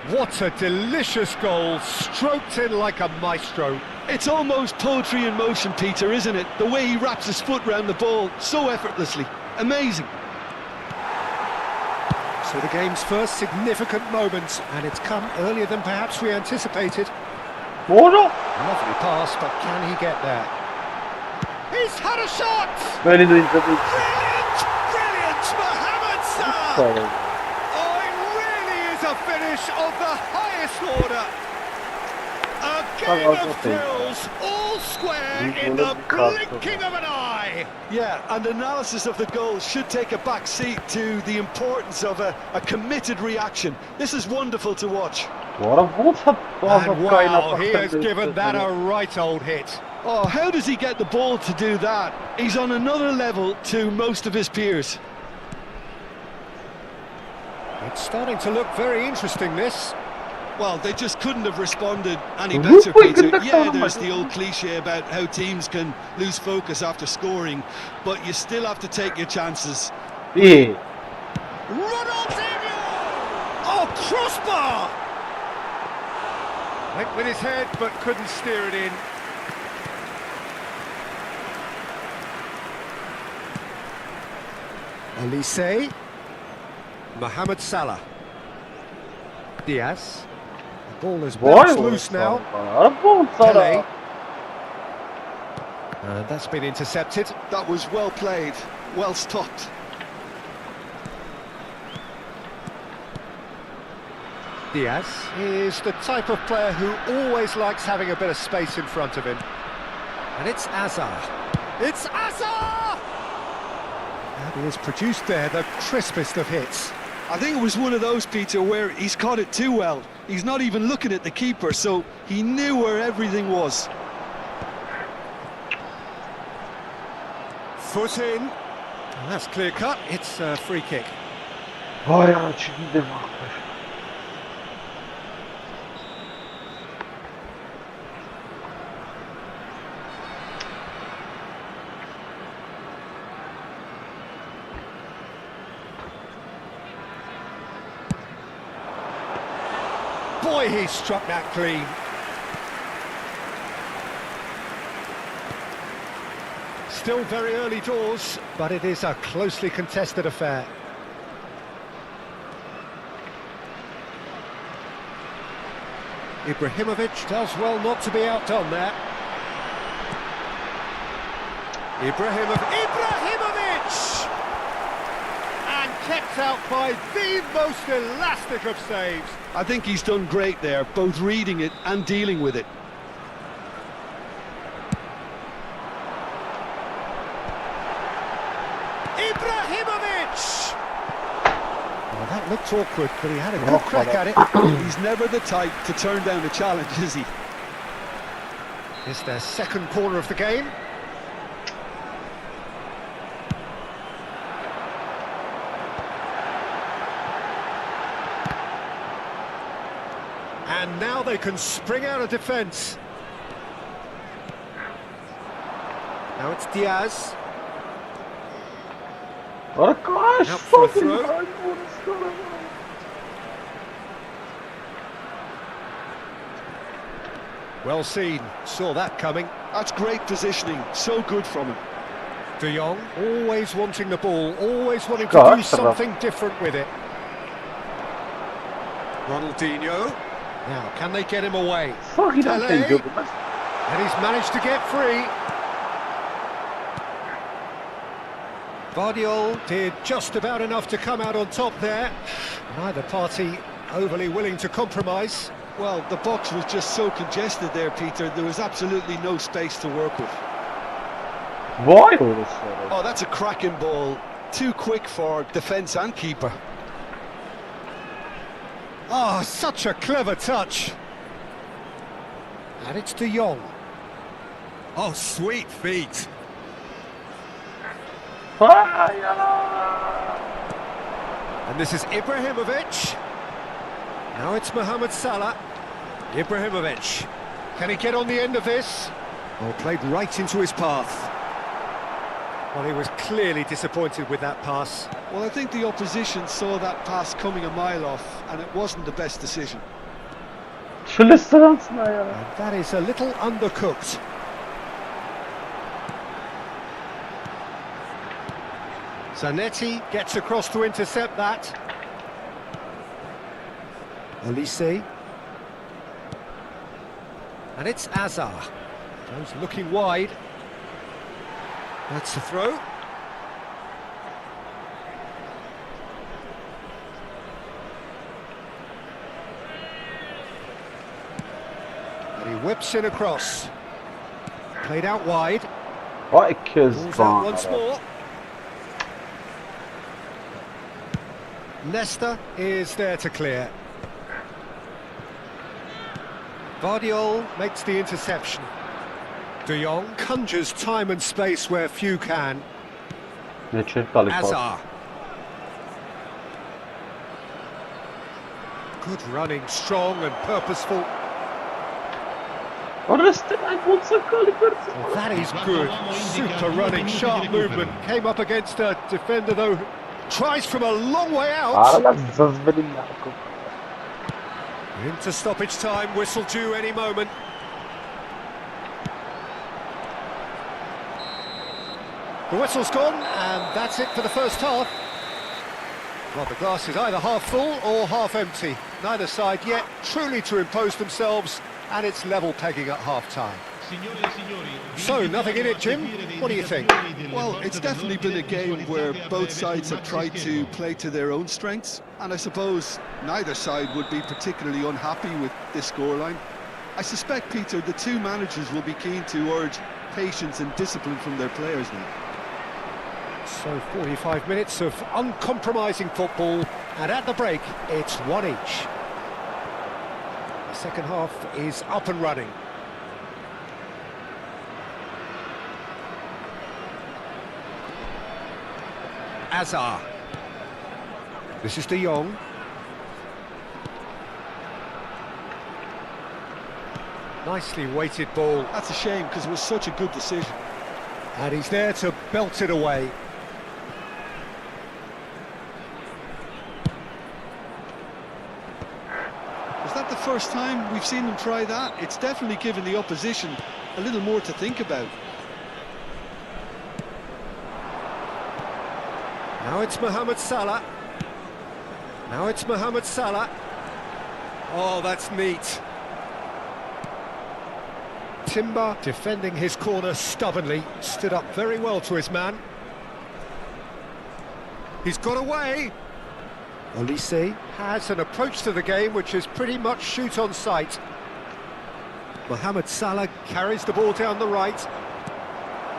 What a delicious goal, stroked in like a maestro. It's almost poetry in motion, Peter, isn't it? The way he wraps his foot round the ball so effortlessly. Amazing. So the game's first significant moment, and it's come earlier than perhaps we anticipated. Doğru. Lovely pass, but can he get there? He's had a shot! Böyle de izledik. Brilliant! Brilliant! Mohamed Salah! Sağ olun. Oh, it really is a finish finish of the highest order. A game of thrills, all square in the blinking of an eye. Yeah, and analysis of the goal should take a back seat to the importance of a committed reaction. This is wonderful to watch. And wow, he has given that a right old hit. Oh, how does he get the ball to do that? He's on another level to most of his peers. It's starting to look very interesting, this. Well, they just couldn't have responded any better, Peter. Yeah, there's the old cliche about how teams can lose focus after scoring, but you still have to take your chances. Yeah. Ronaldinho! Oh, crossbar! Went with his head, but couldn't steer it in. Elise. Mohamed Salah. Diaz. The ball is bounced loose now. Pele. And that's been intercepted. That was well played, well stopped. Diaz is the type of player who always likes having a bit of space in front of him. And it's Azar. It's Azar! And he has produced there the crispest of hits. I think it was one of those, Peter, where he's caught it too well. He's not even looking at the keeper, so he knew where everything was. Foot in. And that's clear cut. It's a free kick. Boy, he struck that clean. Still very early doors, but it is a closely contested affair. Ibrahimovic does well not to be outdone there. Ibrahimovic! And kept out by the most elastic of saves. I think he's done great there, both reading it and dealing with it. Ibrahimovic! Well, that looked awkward, but he had a good crack at it. He's never the type to turn down a challenge, is he? It's their second corner of the game. And now they can spring out of defence. Now it's Diaz. What a gosh! Out for a throw. Well seen, saw that coming. That's great positioning, so good from him. De Jong, always wanting the ball, always wanting to do something different with it. Ronaldinho. Now, can they get him away? Fucking Pele. And he's managed to get free. Vardiol did just about enough to come out on top there. Neither party overly willing to compromise. Well, the box was just so congested there, Peter. There was absolutely no space to work with. Why? Oh, that's a cracking ball. Too quick for defence and keeper. Oh, such a clever touch. And it's De Jong. Oh, sweet feet. And this is Ibrahimovic. Now it's Mohamed Salah. Ibrahimovic. Can he get on the end of this? Oh, played right into his path. Well, he was clearly disappointed with that pass. Well, I think the opposition saw that pass coming a mile off, and it wasn't the best decision. And that is a little undercooked. Zanetti gets across to intercept that. Elise. And it's Azar. Goes looking wide. That's the throw. And he whips in across. Played out wide. Ay kez Pulls out bana. once more. Leicester is there to clear. Vardiol makes the interception. De Jong conjures time and space where few can. Ne çek Alik var. Azar. Good running, strong and purposeful. Orası ay bulsak Alik var. That is good. Super running, sharp movement. Came up against a defender though. Tries from a long way out. Arada zazbelim Yakup. Into stoppage time, whistle due any moment. The whistle's gone, and that's it for the first half. Well, the glass is either half full or half empty. Neither side yet truly to impose themselves, and it's level pegging at half-time. So, nothing in it, Jim. What do you think? Well, it's definitely been a game where both sides have tried to play to their own strengths, and I suppose neither side would be particularly unhappy with this scoreline. I suspect, Peter, the two managers will be keen to urge patience and discipline from their players now. So 45 minutes of uncompromising football, and at the break, it's one each. The second half is up and running. Azar. This is De Jong. Nicely weighted ball. That's a shame, because it was such a good decision. And he's there to belt it away. Is that the first time we've seen them try that? It's definitely given the opposition a little more to think about. Now it's Mohamed Salah. Now it's Mohamed Salah. Oh, that's neat. Timber defending his corner stubbornly, stood up very well to his man. He's got away. Olise has an approach to the game which is pretty much shoot on sight. Mohamed Salah carries the ball down the right.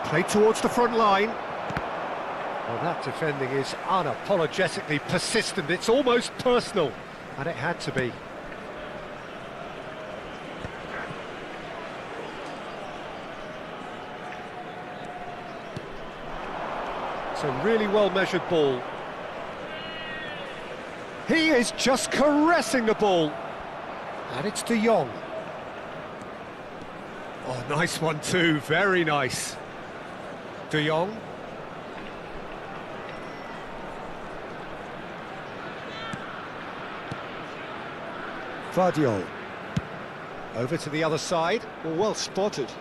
Played towards the front line. Well, that defending is unapologetically persistent. It's almost personal, and it had to be. It's a really well-measured ball. He is just caressing the ball. And it's De Jong. Oh, nice one too, very nice. De Jong. Vardiol. Over to the other side. Well spotted.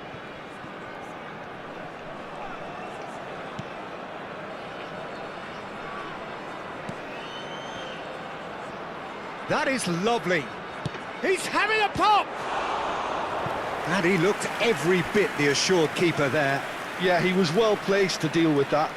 That is lovely. He's having a pop! And he looked every bit the assured keeper there. Yeah, he was well placed to deal with that.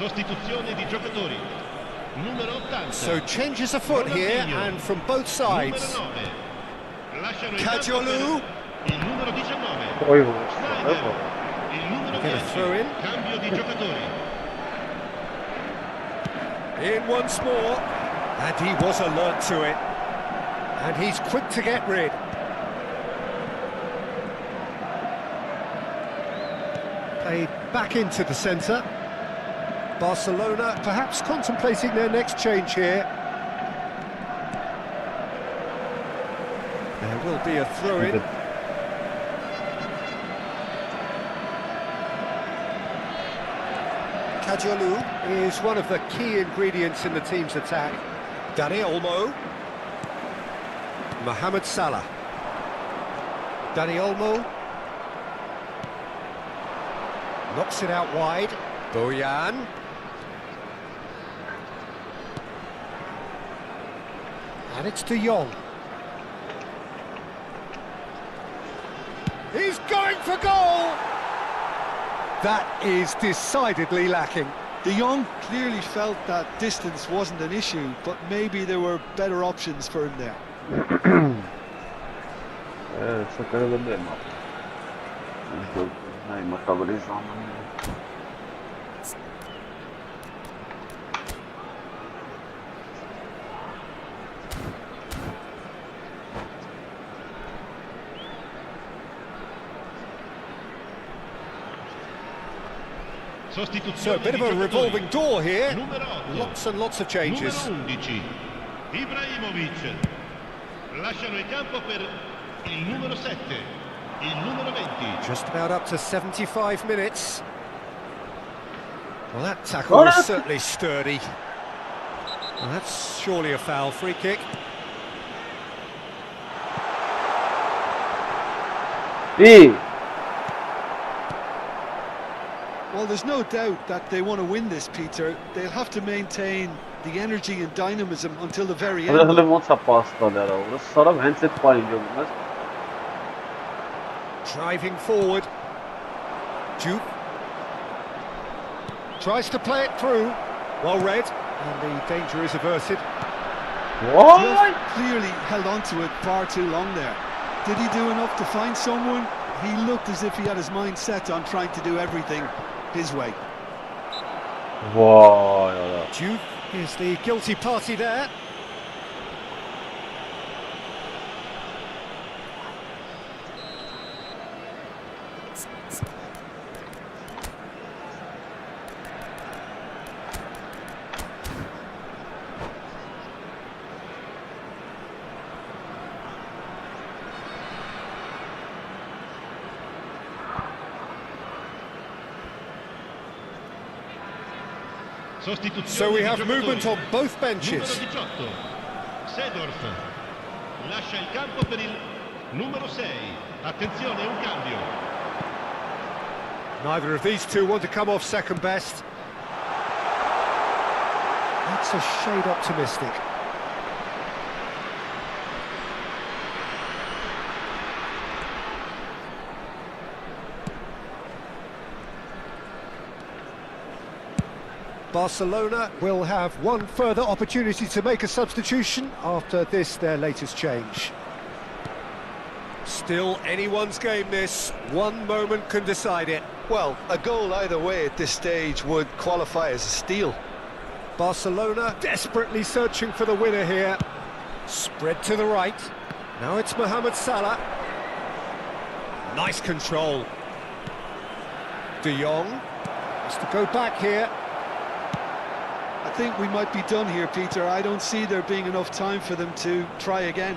Sostituzione di giocatori. Numero 80. So changes afoot here, and from both sides. Kajolu. Il numero 19. Oy Snyder. Il numero Get a 10. throw in. Cambio di giocatori. In once more. And he was alert to it. And he's quick to get rid. Played back into the centre. Barcelona perhaps contemplating their next change here. There will be a throw-in. Kajolu is one of the key ingredients in the team's attack. Dani Olmo. Mohamed Salah. Dani Olmo. Knocks it out wide. Bojan. And it's De Jong. He's going for goal! That is decidedly lacking. De Jong clearly felt that distance wasn't an issue, but maybe there were better options for him there. Sakın değil mi? Hayır, metabolizm zamanı. So a Sostituzione bit di of a giocatori. revolving door here. Numero 8. Lots and lots of changes. Numero 11. Ibrahimovic. Lasciano il campo per il numero 7. Il numero 20. Just about up to 75 minutes. Well, that tackle was certainly sturdy. Well, that's surely a foul. Free kick. İyi. Well, there's no doubt that they want to win this, Peter. They'll have to maintain the energy and dynamism until the very end. Hadi moca pasta der olur. Sonra handset paylaşıyor bunlar. Driving forward. Juke. Tries to play it through. Well read. And the danger is averted. Vay! Just clearly held on to it far too long there. Did he do enough to find someone? He looked as if he had his mind set on trying to do everything his way. Vay Allah. Juke is the guilty party there. Sostituzione So we di have giocatori. movement on both Numero benches. 18. Seedorf. Lascia il campo per il numero 6. Attenzione, un cambio. Neither of these two want to come off second best. That's a shade optimistic. Barcelona will have one further opportunity to make a substitution after this, their latest change. Still anyone's game this. One moment can decide it. Well, a goal either way at this stage would qualify as a steal. Barcelona desperately searching for the winner here. Spread to the right. Now it's Mohamed Salah. Nice control. De Jong has to go back here. I think we might be done here, Peter. I don't see there being enough time for them to try again.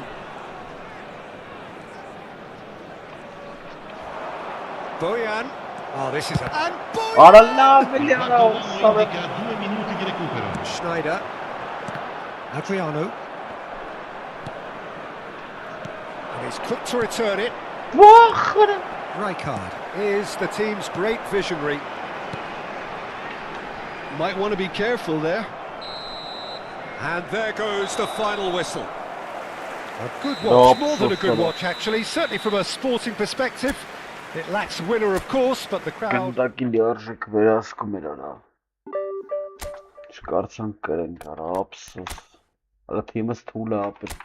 Bojan. Oh, this is a... And Bojan! Allah Il biliyorum. uomo Sana. indica 2 minuti di recupero. Schneider. Adriano. And he's quick to return it. Vay! Rijkaard is the team's great visionary. Might want to be careful there. And there goes the final whistle. A good Oh, watch, more than a good so- watch actually, certainly from a sporting perspective. It lacks a winner of course, but the crowd... Գնդակի լիարժեք վերահսկում էր արա։ Չկարծանք կրենք արա, ապսոս։ Արա թիմս թուլ է ապր։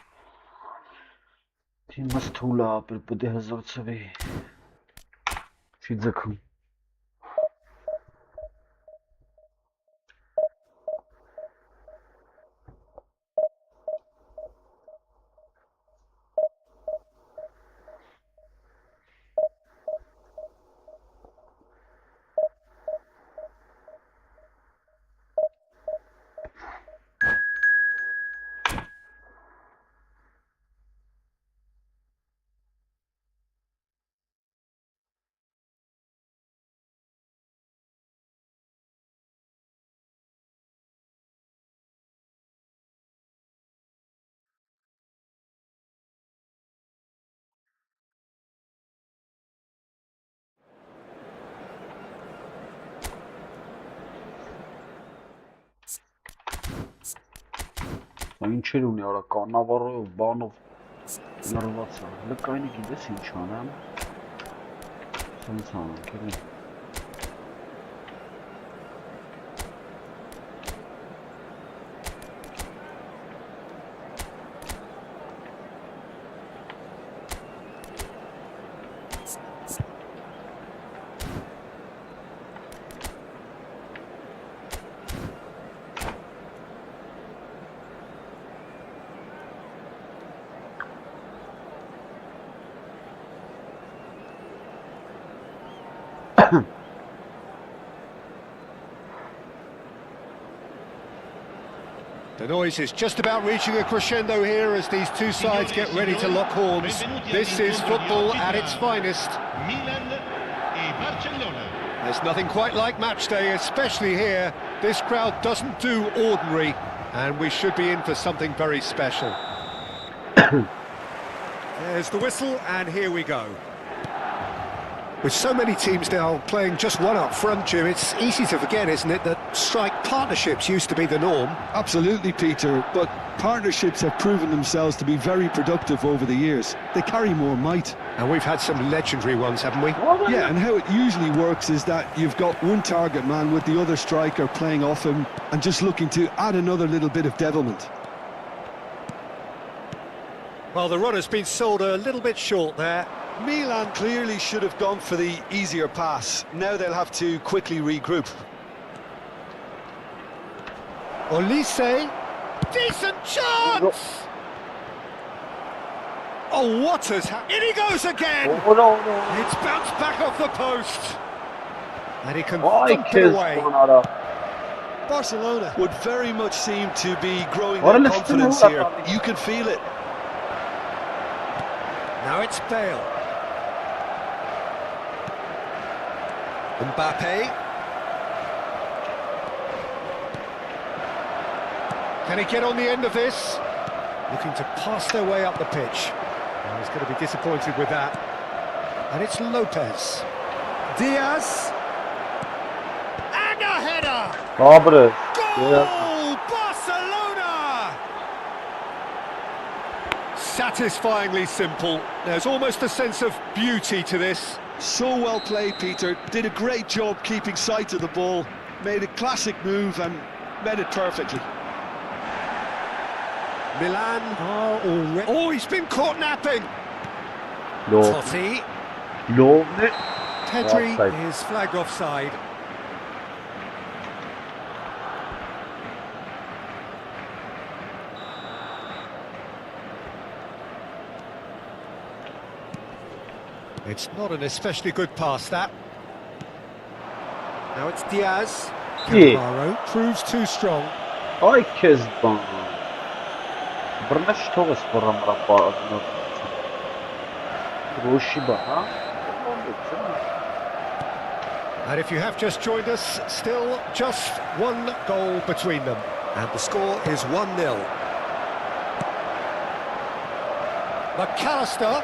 Թիմս թուլ է ապր, պետք է հզոր ծվի։ Չի ձգում։ Ինչեր ունի արա կանավառով, բանով նրված է։ Լկայինը գիտես ինչ անեմ։ Սենց անեմ, կերին։ The noise is just about reaching a crescendo here as these two sides get ready to lock horns. This is football at its finest. Milan e Barcellona. There's nothing quite like match day, especially here. This crowd doesn't do ordinary, and we should be in for something very special. There's the whistle, and here we go. With so many teams now playing just one up front, Jim, it's easy to forget, isn't it, that strike partnerships used to be the norm. Absolutely, Peter, but partnerships have proven themselves to be very productive over the years. They carry more might. And we've had some legendary ones, haven't we? Yeah, and how it usually works is that you've got one target man with the other striker playing off him and just looking to add another little bit of devilment. Well, the run has been sold a little bit short there. Milan clearly should have gone for the easier pass. Now they'll have to quickly regroup. Olise, decent chance! Oh, what has happened? In he goes again! Oh, no. It's bounced back off the post. And he can Ay, thump it away. ara. Barcelona would very much seem to be growing What their an confidence extreme here. You can feel it. Now it's Bale. Mbappe. Can he get on the end of this? Looking to pass their way up the pitch. Well, he's going to be disappointed with that. And it's Lopez. Diaz. And a header! Dobre. Goal! Barcelona! Satisfyingly simple. There's almost a sense of beauty to this. So well played, Peter. Did a great job keeping sight of the ball. Made a classic move and made it perfectly. Milan are already... Oh, he's been caught napping! No. Totti. No. Pedri Offside. is flagged offside. It's not an especially good pass, that. Now it's Diaz. Yeah. Cannavaro proves too strong. Ay, Kezban. Brnash Thomas for Ramrapa. Roshiba, huh? And if you have just joined us, still just one goal between them. And the score is 1-0. McAllister.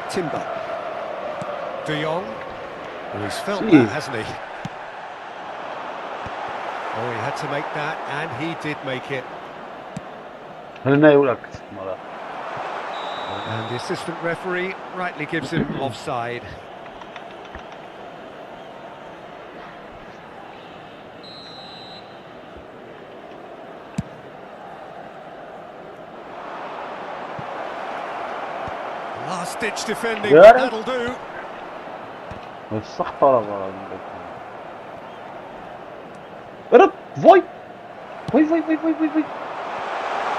Timber. De Jong. Oh, he's felt that, hasn't he? Oh, he had to make that, and he did make it. And the assistant referee rightly gives him offside. Last-ditch defending, Yeah. that'll do. Wait.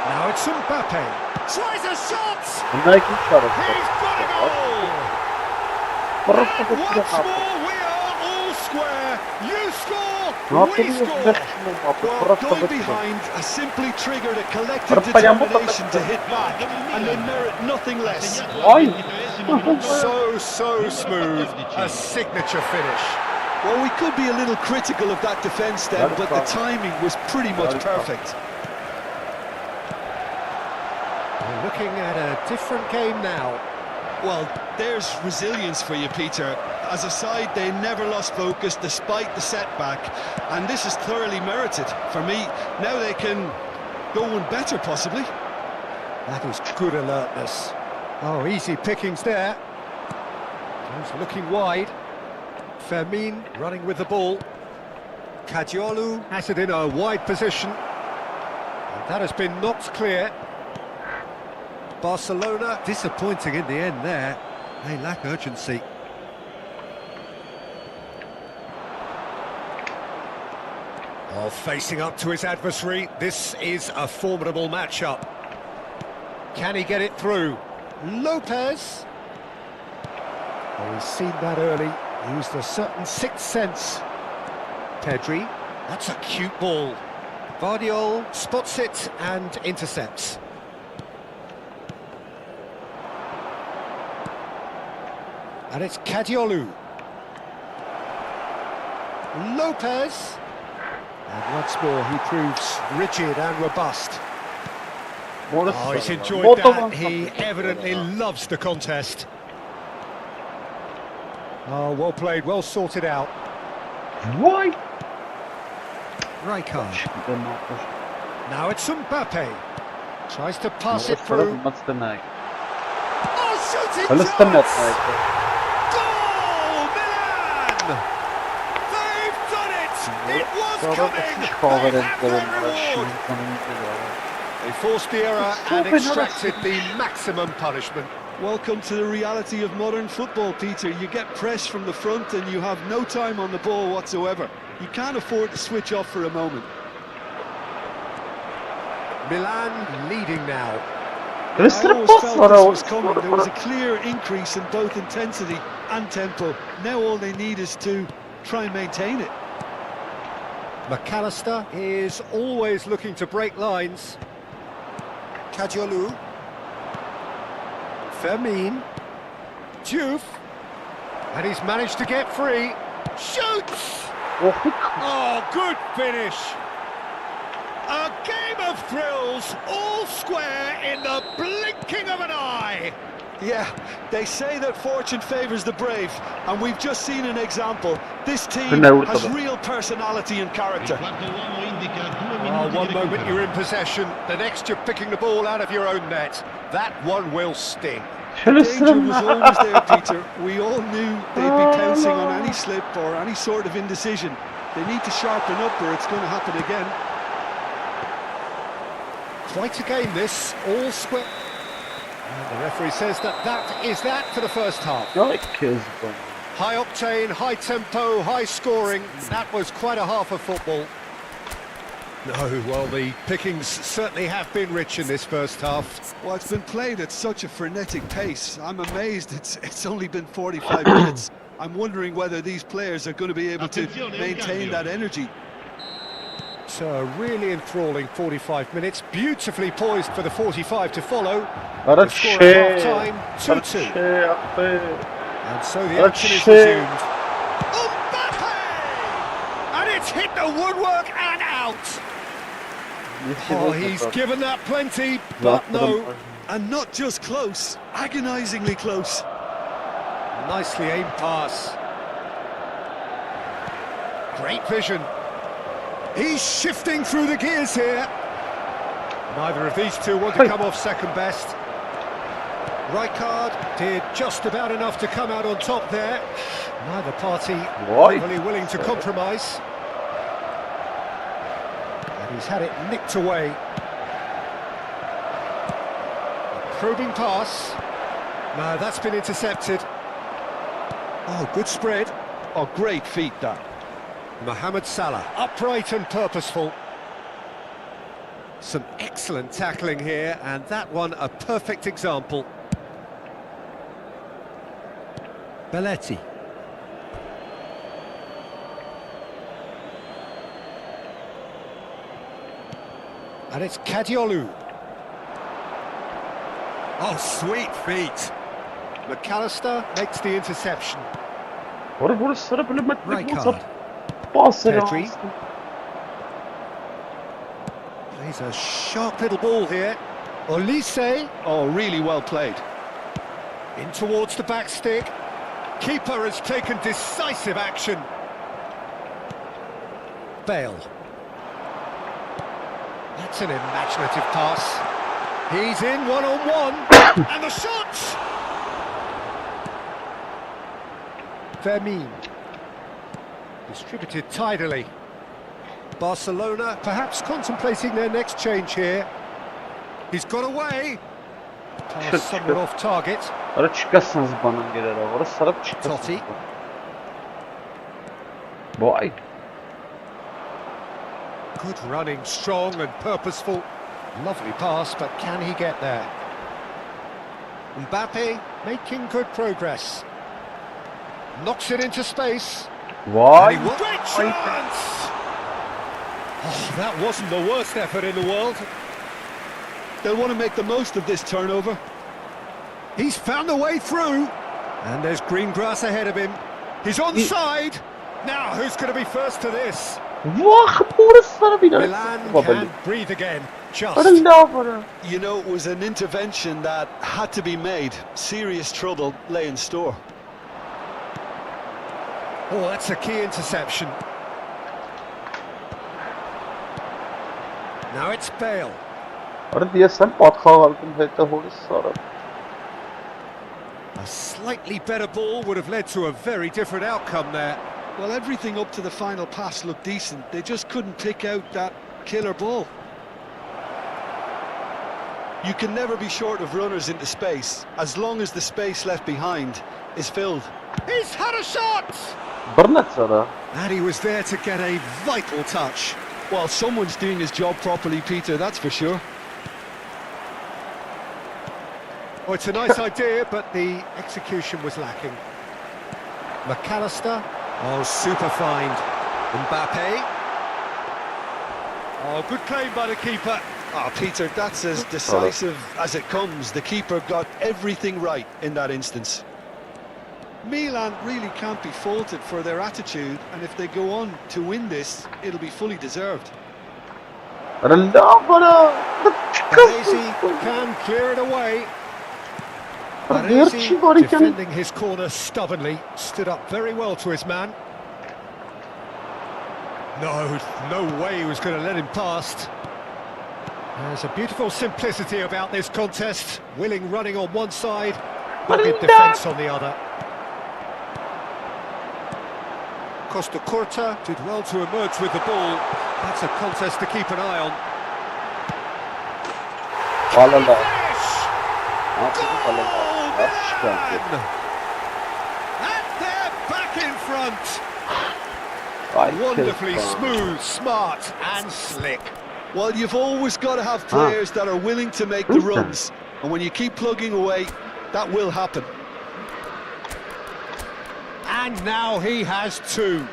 Now it's Mbappe. Tries a shot! Bunlar kim çıkarır? He's got a goal! Burası da Once more, we are all square. You score, Ne we yapıyorsunuz? score. Well, going behind has simply triggered a collective determination to hit back, and they merit nothing less. Ay. So smooth. A signature finish. Well, we could be a little critical of that defence then, but the timing was pretty much perfect. We're looking at a different game now. Well, there's resilience for you, Peter. as a side, they never lost focus despite the setback, and this is thoroughly merited for me. Now they can go one better, possibly. That is good alertness. Oh, easy pickings there. He's looking wide. Fermin running with the ball. Kadiolu has it in a wide position. And that has been knocked clear. Barcelona disappointing in the end there. They lack urgency. Oh, facing up to his adversary. This is a formidable matchup. Can he get it through? Lopez. Oh, he's seen that early. Used a certain sixth sense. Pedri. That's a cute ball. Vardiol spots it and intercepts. And it's Kadiolu. Lopez. And once more he proves rigid and robust. Oh, he's enjoyed that. He evidently loves the contest. Oh, well played, well sorted out. Why? Rijkaard. Now it's Mbappe. Tries to pass it through. Oh, shooting chance! Goal, Milan! They've done it! It was coming! They forced the error and extracted the maximum punishment. Welcome to the reality of modern football, Peter. You get pressed from the front and you have no time on the ball whatsoever. You can't afford to switch off for a moment. Milan leading now. I always felt this was coming. There was a clear increase in both intensity and tempo. Now all they need is to try and maintain it. McAllister is always looking to break lines. Kadiolu. Fermin. Diouf. And he's managed to get free. Shoots! Oh, good finish! A game of thrills, all square in the blinking of an eye! Yeah, they say that fortune favours the brave, and we've just seen an example. This team has real personality and character. Oh, one moment you're in possession, the next you're picking the ball out of your own net. That one will sting. The danger was always there, Peter. We all knew they'd be pouncing on any slip or any sort of indecision. They need to sharpen up or it's going to happen again. Quite a game this, all square. And the referee says that is that for the first half. High octane, high tempo, high scoring. That was quite a half of football. No, well, the pickings certainly have been rich in this first half. Well, it's been played at such a frenetic pace. I'm amazed it's only been 45 minutes. I'm wondering whether these players are going to be able to maintain that energy. It's a really enthralling 45 minutes, beautifully poised for the 45 to follow. The score at half-time, 2-2. And so the action is resumed. Mbappe! And it's hit the woodwork and out! Oh, he's given that plenty, but no. And not just close, agonisingly close. Nicely aimed pass. Great vision. He's shifting through the gears here. Neither of these two want to come off second best. Rijkaard did just about enough to come out on top there. Neither party really willing to compromise. And he's had it nicked away. A probing pass. No, that's been intercepted. Oh, good spread. Oh, great feat that. Mohamed Salah, upright and purposeful. Some excellent tackling here, and that one a perfect example. Belletti. And it's Kadiolu. Oh, sweet feet. McAllister makes the interception. Rijkaard. Pedri. Plays a sharp little ball here. Olise. Oh, really well played. In towards the back stick. keeper has taken decisive action. Bale. That's an imaginative pass. He's in one-on-one, and the shot! Vermin. Distributed tidily. Barcelona perhaps contemplating their next change here. He's got away. Pass somewhat off target. Ara çıkasınız bana gelir orası sarıp çıkasınız. Totti. Boy. Good running, strong and purposeful. Lovely pass, but can he get there? Mbappe making good progress. Knocks it into space. Vay. Great chance! Oh, that wasn't the worst effort in the world. They'll want to make the most of this turnover. He's found a way through. And there's green grass ahead of him. He's onside. Now, who's going to be first to this? Vah, burası sana bir Milan can breathe again. Just. You know, it was an intervention that had to be made. Serious trouble lay in store. Oh, that's a key interception. Now it's Bale. Ara diyesen patxağaldım həyətdə polis sarı. A slightly better ball would have led to a very different outcome there. Well, everything up to the final pass looked decent. They just couldn't pick out that killer ball. You can never be short of runners into space, as long as the space left behind is filled. He's had a shot! Bir nəticədə. And he was there to get a vital touch. Well, someone's doing his job properly, Peter, that's for sure. Oh, it's a nice idea, but the execution was lacking. McAllister. Oh, super find. Mbappe. Oh, good claim by the keeper. Oh, Peter, that's as decisive as it comes. The keeper got everything right in that instance. Milan really can't be faulted for their attitude, and if they go on to win this, it'll be fully deserved. Baresi can clear it away. Baresi, defending his corner stubbornly, stood up very well to his man. No way he was going to let him past. There's a beautiful simplicity about this contest. Willing running on one side, dogged defence on the other. Costa Curta did well to emerge with the ball. That's a contest to keep an eye on. And they're back in front. Wonderfully smooth, smart and slick. Well, you've always got to have players that are willing to make the runs. And when you keep plugging away, that will happen. And now he has two.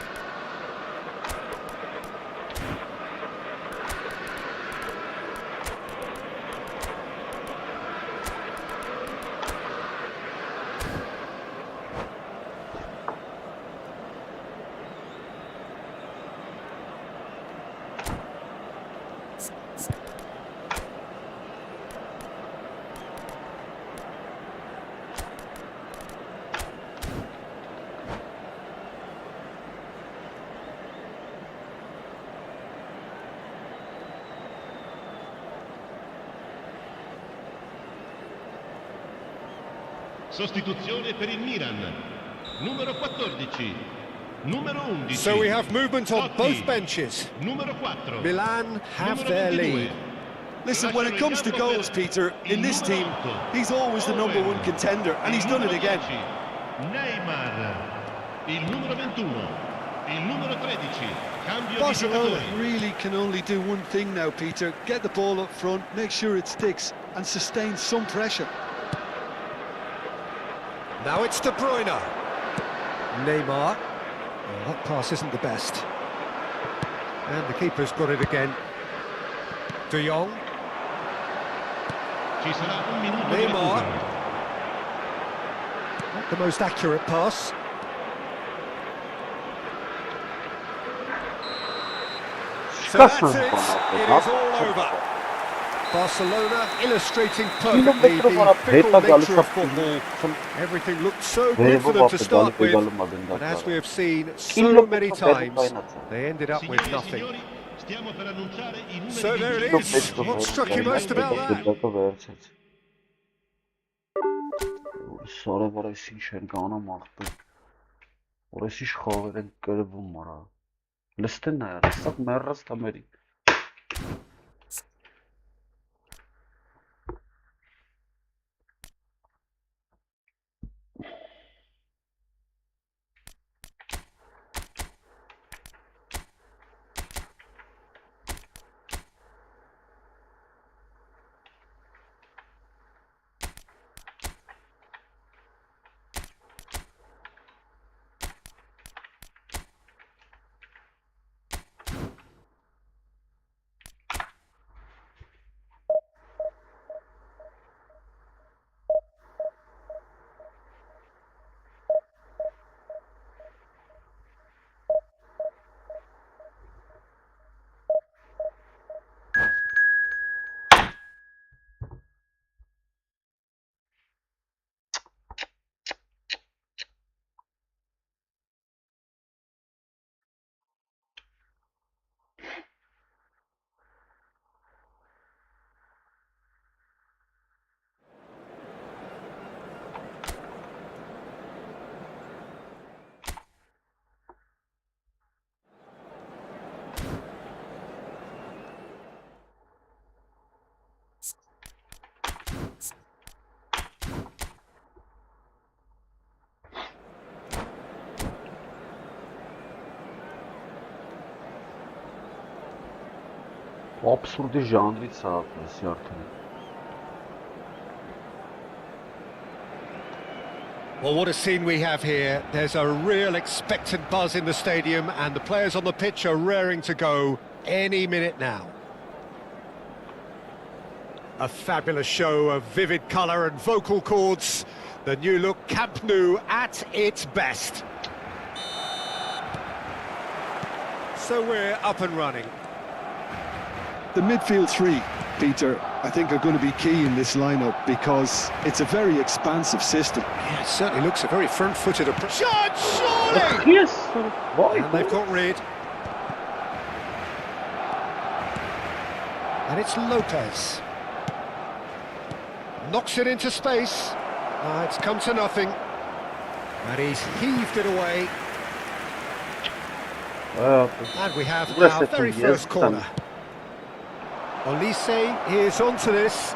Sostituzione per il Milan. Numero 14. Numero 11. So we have movement on Totti. both benches. Numero 4. Milan have Numero their 22. lead. Listen, when it comes to goals, Peter, in this team, he's always the number one contender, and he's done it again. Neymar. Il numero 21. Il numero 13. Cambio di Barcelona giocatori. really can only do one thing now, Peter. Get the ball up front, make sure it sticks, and sustain some pressure. Now it's De Bruyne. Neymar. Oh, that pass isn't the best. And the keeper's got it again. De Jong. Ci sarà un minuto di Neymar. recupero. Not the most accurate pass. So that's it. It is all over. Barcelona illustrating Kilo perfectly metro the var. fickle Beta nature of galı football. Everything looked so good Verevo for them to vape start galı with, galı madında. but as we have seen so Kilo many metro verevo times, kaynatı. they ended up with Signore e nothing. signori, stiamo per annunciare i numeri So there it Kilo is. metro What verevo struck you most kaynatı. about that? Dakika verəcək. Sonra burası işin kanım aktı. Orası iş xaveren qəribim var ha. Listen nə ya? Saq mərras tameri. Absurde janrı saatləsi artıq. Well, what a scene we have here. There's a real expectant buzz in the stadium, and the players on the pitch are raring to go any minute now. A fabulous show of vivid colour and vocal cords. The new look Camp Nou at its best. So we're up and running. The midfield three, Peter, I think are going to be key in this lineup because it's a very expansive system. Yeah, it certainly looks a very front-footed approach. Shot, surely! Yes! Vay! And they've got rid. And it's Lopez. Knocks it into space. It's come to nothing. And he's heaved it away. And we have our very first corner. Olise is onto this.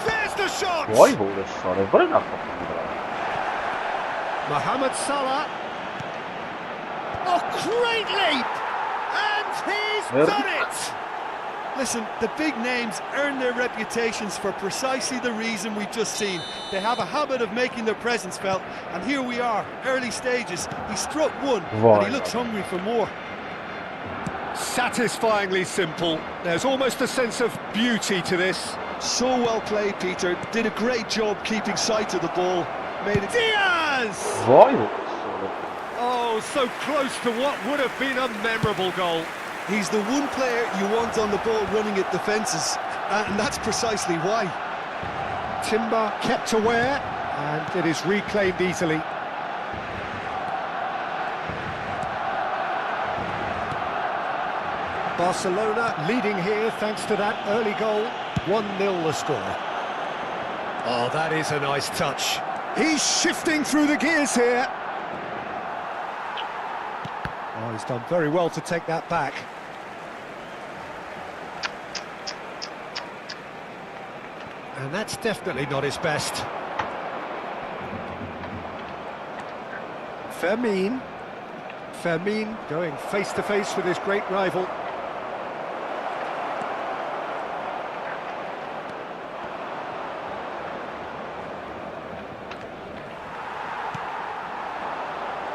There's the shot! Vay be orası var ya kapatın. Mohamed Salah. Oh, great leap! And he's done it! Listen, the big names earn their reputations for precisely the reason we've just seen. They have a habit of making their presence felt, and here we are, early stages. He struck one, and he looks hungry for more. Satisfyingly simple. There's almost a sense of beauty to this. So well played, Peter. Did a great job keeping sight of the ball. Made it. Diaz! Vay be orası. Oh, so close to what would have been a memorable goal. He's the one player you want on the ball running at defences, and that's precisely why. Timber kept aware, and it is reclaimed easily. Barcelona leading here thanks to that early goal. 1-0 the score. Oh, that is a nice touch. He's shifting through the gears here. Oh, he's done very well to take that back. And that's definitely not his best. Fermin going face-to-face with his great rival.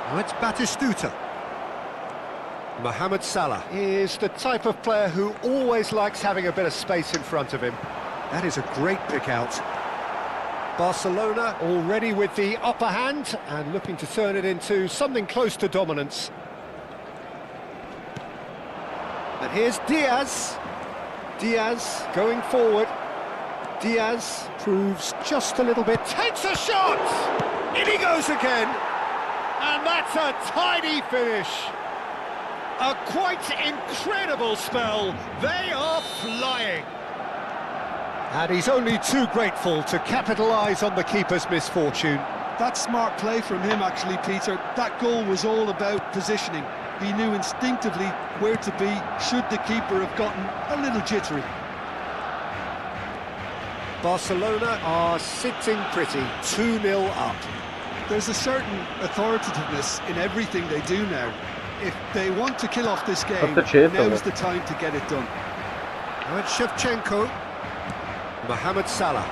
Now it's Batistuta. Mohamed Salah is the type of player who always likes having a bit of space in front of him. That is a great pick out. Barcelona already with the upper hand and looking to turn it into something close to dominance. And here's Diaz. Diaz going forward. Diaz proves just a little bit, takes a shot! In he goes again! And that's a tidy finish! A quite incredible spell. They are flying. And he's only too grateful to capitalise on the keeper's misfortune. That's smart play from him, actually, Peter. That goal was all about positioning. He knew instinctively where to be should the keeper have gotten a little jittery. Barcelona are sitting pretty, 2-0 up. There's a certain authoritativeness in everything they do now. If they want to kill off this game, now's the time to get it done. And Shevchenko, Mohamed Salah.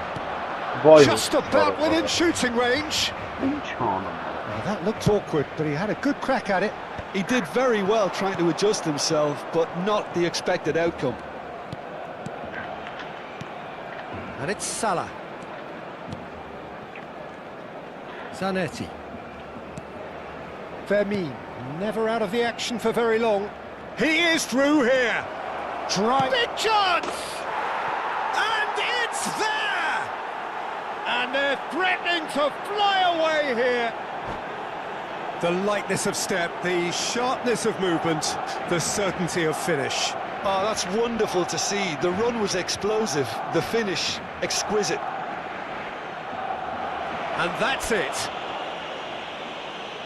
Vay Just be. about within shooting range. İmkanı. Now, that looked awkward, but he had a good crack at it. He did very well trying to adjust himself, but not the expected outcome. And it's Salah. Zanetti. Fermin, never out of the action for very long. He is through here. Big chance! And it's there! And they're threatening to fly away here. The lightness of step, the sharpness of movement, the certainty of finish. Oh, that's wonderful to see. The run was explosive, the finish exquisite. And that's it.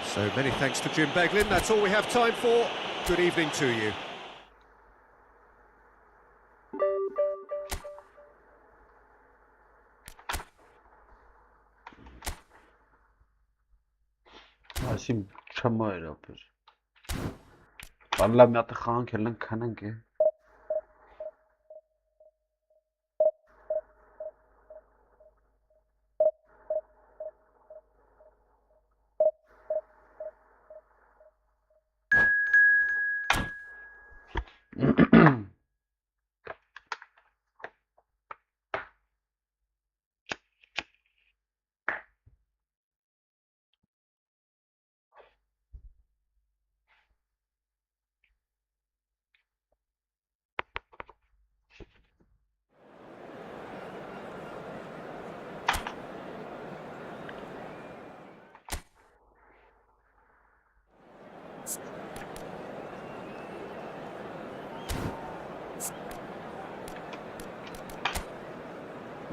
So many thanks to Jim Beglin. That's all we have time for. Good evening to you. Այսիմ չմա էր ապեր։ Վալլա մի հատ խանք ելն քանանք է։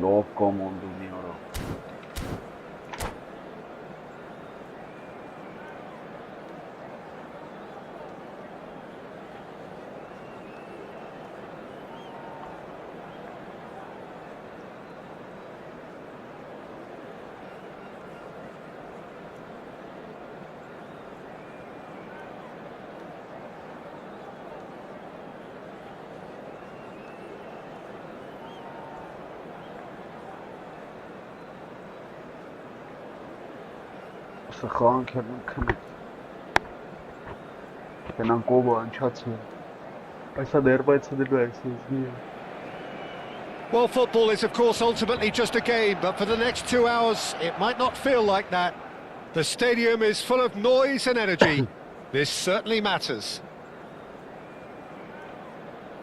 Love commando dinero. Խաղանք ելն քնած։ Կենան կովը անչացը։ Այսա դերբայցը դելու այսիզնի։ Well, football is, of course, ultimately just a game, but for the next 2 hours, it might not feel like that. The stadium is full of noise and energy. This certainly matters.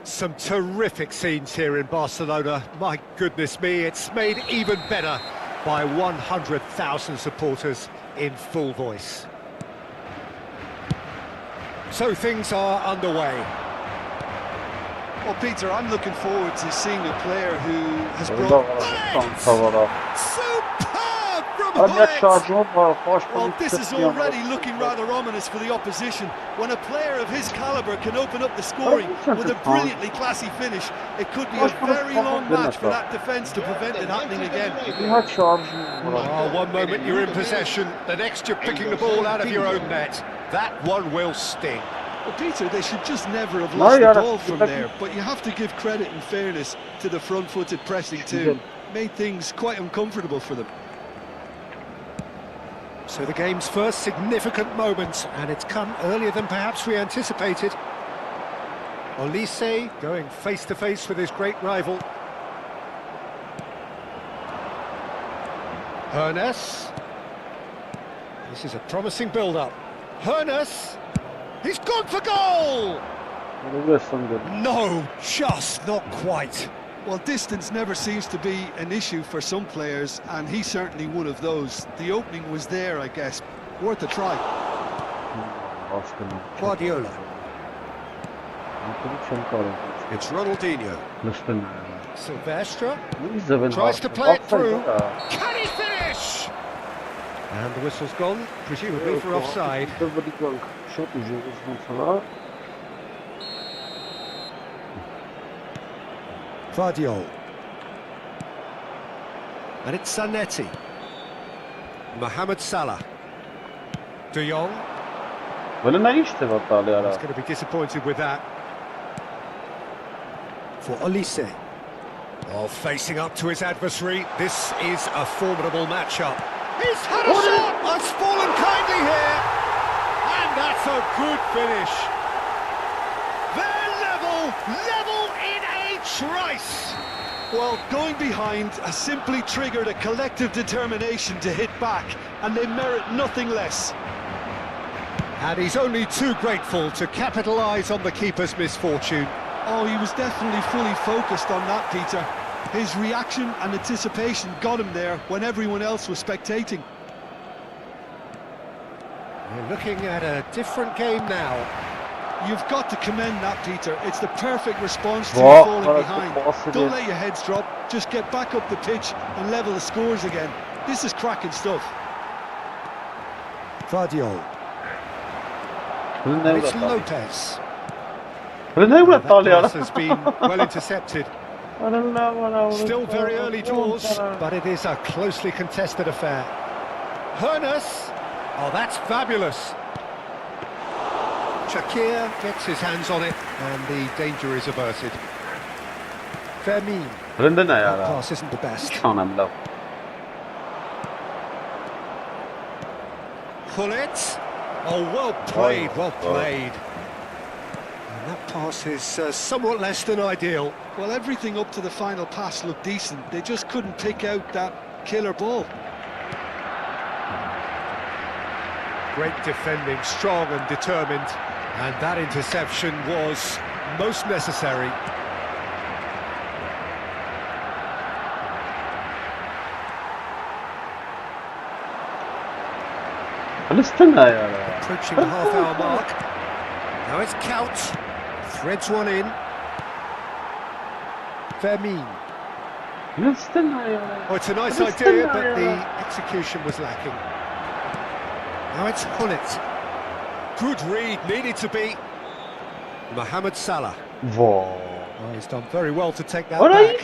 Some terrific scenes here in Barcelona. My goodness me, it's made even better by 100,000 supporters in full voice. So things are underway. Well, Peter, I'm looking forward to seeing a player who has brought... Superb from Hullet! Well, this is already looking rather ominous for the opposition. When a player of his calibre can open up the scoring with a brilliantly classy finish, it could be a very long match for that defence to prevent it happening again. Oh, one moment you're in possession, the next you're picking the ball out of your own net. That one will sting. Well, Peter, they should just never have lost the ball from there, but you have to give credit and fairness to the front-footed pressing too. Made things quite uncomfortable for them. So the game's first significant moment, and it's come earlier than perhaps we anticipated. Olise going face-to-face with his great rival. Hernes. This is a promising build-up. Hernes. He's gone for goal! No, just not quite. Well, distance never seems to be an issue for some players, and he's certainly one of those. The opening was there, I guess. Worth a try. Guardiola. It's Ronaldinho. Silvestre tries to play it through. Can he finish? And the whistle's gone, presumably for offside. Vardiol. And it's Zanetti. Mohamed Salah. De Jong. He's going to be disappointed with that. For Olise. Oh, facing up to his adversary. This is a formidable matchup. He's had a shot! Has fallen kindly here. And that's a good finish. They're level in a trice. Well, going behind has simply triggered a collective determination to hit back, and they merit nothing less. And he's only too grateful to capitalise on the keeper's misfortune. Oh, he was definitely fully focused on that, Peter. His reaction and anticipation got him there when everyone else was spectating. We're looking at a different game now. You've got to commend that, Peter. It's the perfect response to falling behind. Don't let your heads drop. Just get back up the pitch and level the scores again. This is cracking stuff. Vardiol. It's Lopez. That pass has been well intercepted. Still very early doors, but it is a closely contested affair. Hoeneß. Oh, that's fabulous. Shakir gets his hands on it, and the danger is averted. Fermin. That pass isn't the best. Gullit. Oh, well played, well played. And that pass is somewhat less than ideal. Well, everything up to the final pass looked decent. They just couldn't pick out that killer ball. Great defending, strong and determined. And that interception was most necessary. Approaching the half-hour mark. Now it's Couch. Threads one in. Fermin. Oh, it's a nice idea, but the execution was lacking. Now it's Gullit. Good read, needed to be. Mohamed Salah. Oh, he's done very well to take that back.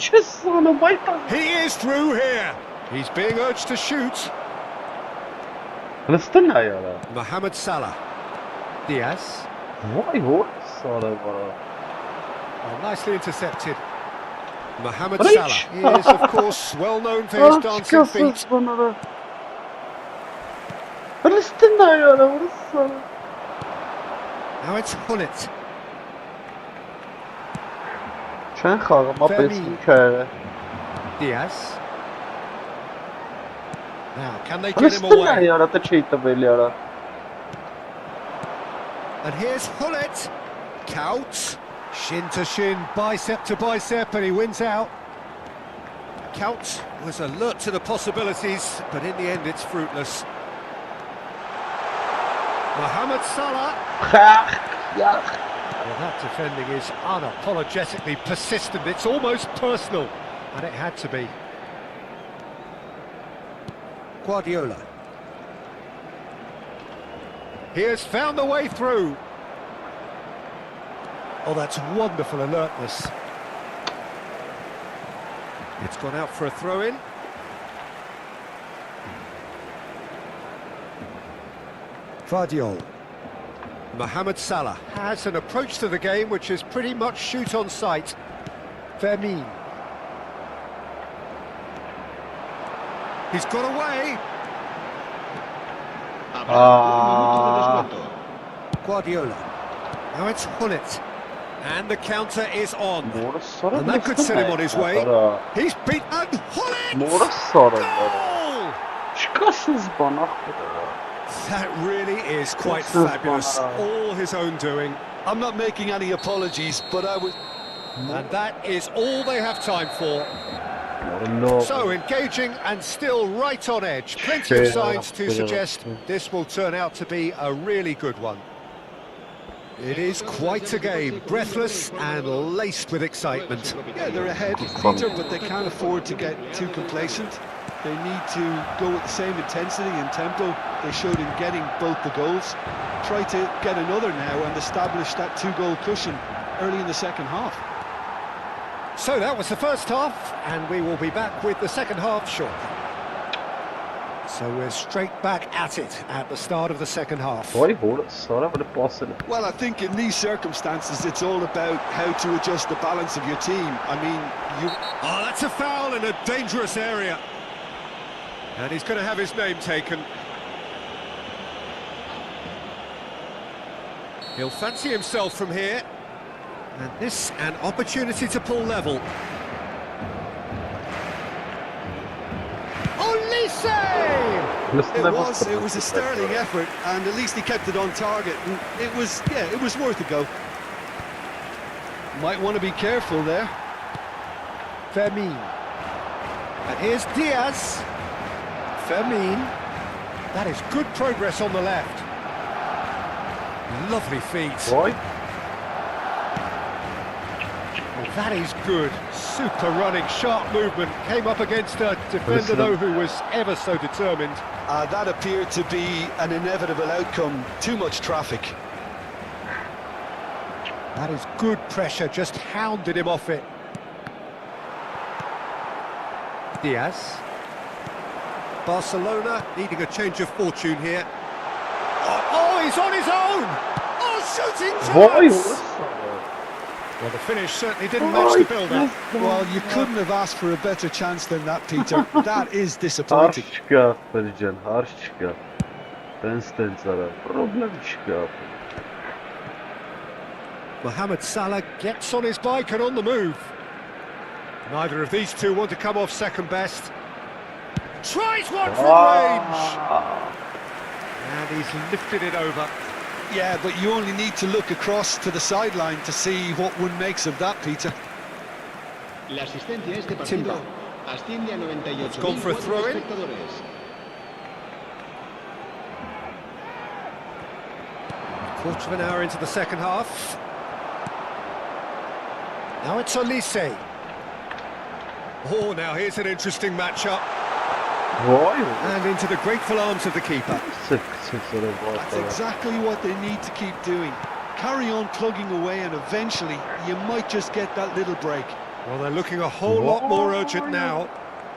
He is through here. He's being urged to shoot. Mohamed Salah. Diaz. Oh, nicely intercepted. Mohamed Salah. He is, of course, well known for his dancing feet. Now it's Gullit. Diaz. Now, can they get him away? And here's Gullit. Couch. Shin to shin, bicep to bicep, and he wins out. Couch was alert to the possibilities, but in the end it's fruitless. Mohamed Salah. Well, that defending is unapologetically persistent. It's almost personal, and it had to be. Guardiola. He has found the way through. Oh, that's wonderful alertness. It's gone out for a throw-in. Vardiol. Mohamed Salah has an approach to the game which is pretty much shoot on sight. Fermin. He's got away. Guardiola. Now it's Gullit. And the counter is on. And that could set him on his way. He's beaten Gullit! Goal! That really is quite fabulous. All his own doing. I'm not making any apologies, but I was... And that is all they have time for. No. So engaging and still right on edge. Plenty of signs to suggest this will turn out to be a really good one. It is quite a game, breathless and laced with excitement. Yeah, they're ahead, Peter, but they can't afford to get too complacent. They need to go with the same intensity and tempo they showed in getting both the goals. Try to get another now and establish that two-goal cushion early in the second half. So that was the first half, and we will be back with the second half shortly. So we're straight back at it at the start of the second half. Well, Well, I think in these circumstances, it's all about how to adjust the balance of your team. I mean, Oh, that's a foul in a dangerous area. And he's going to have his name taken. He'll fancy himself from here. And this, an opportunity to pull level. Olise! It was a sterling effort, and at least he kept it on target. And it was worth a go. Might want to be careful there. Fermin. And here's Diaz. Fermin. That is good progress on the left. Lovely feet. Boy. Well, that is good. Super running, sharp movement. Came up against a defender, though, who was ever so determined. That appeared to be an inevitable outcome. Too much traffic. That is good pressure, just hounded him off it. Diaz. Barcelona needing a change of fortune here. Oh, he's on his own! Oh, shooting chance! Well, the finish certainly didn't match the build-up. Well, you couldn't have asked for a better chance than that, Peter. That is disappointing. Mohamed Salah gets on his bike and on the move. Neither of these two want to come off second best. Tries one from range! And he's lifted it over. Yeah, but you only need to look across to the sideline to see what one makes of that, Peter. La asistencia a este partido asciende a 98.000 gone for a throw-in. espectadores. Quarter of an hour into the second half. Now it's Olise. Oh, now here's an interesting matchup. And into the grateful arms of the keeper. That's exactly what they need to keep doing. Carry on plugging away, and eventually you might just get that little break. Well, they're looking a whole lot more urgent now.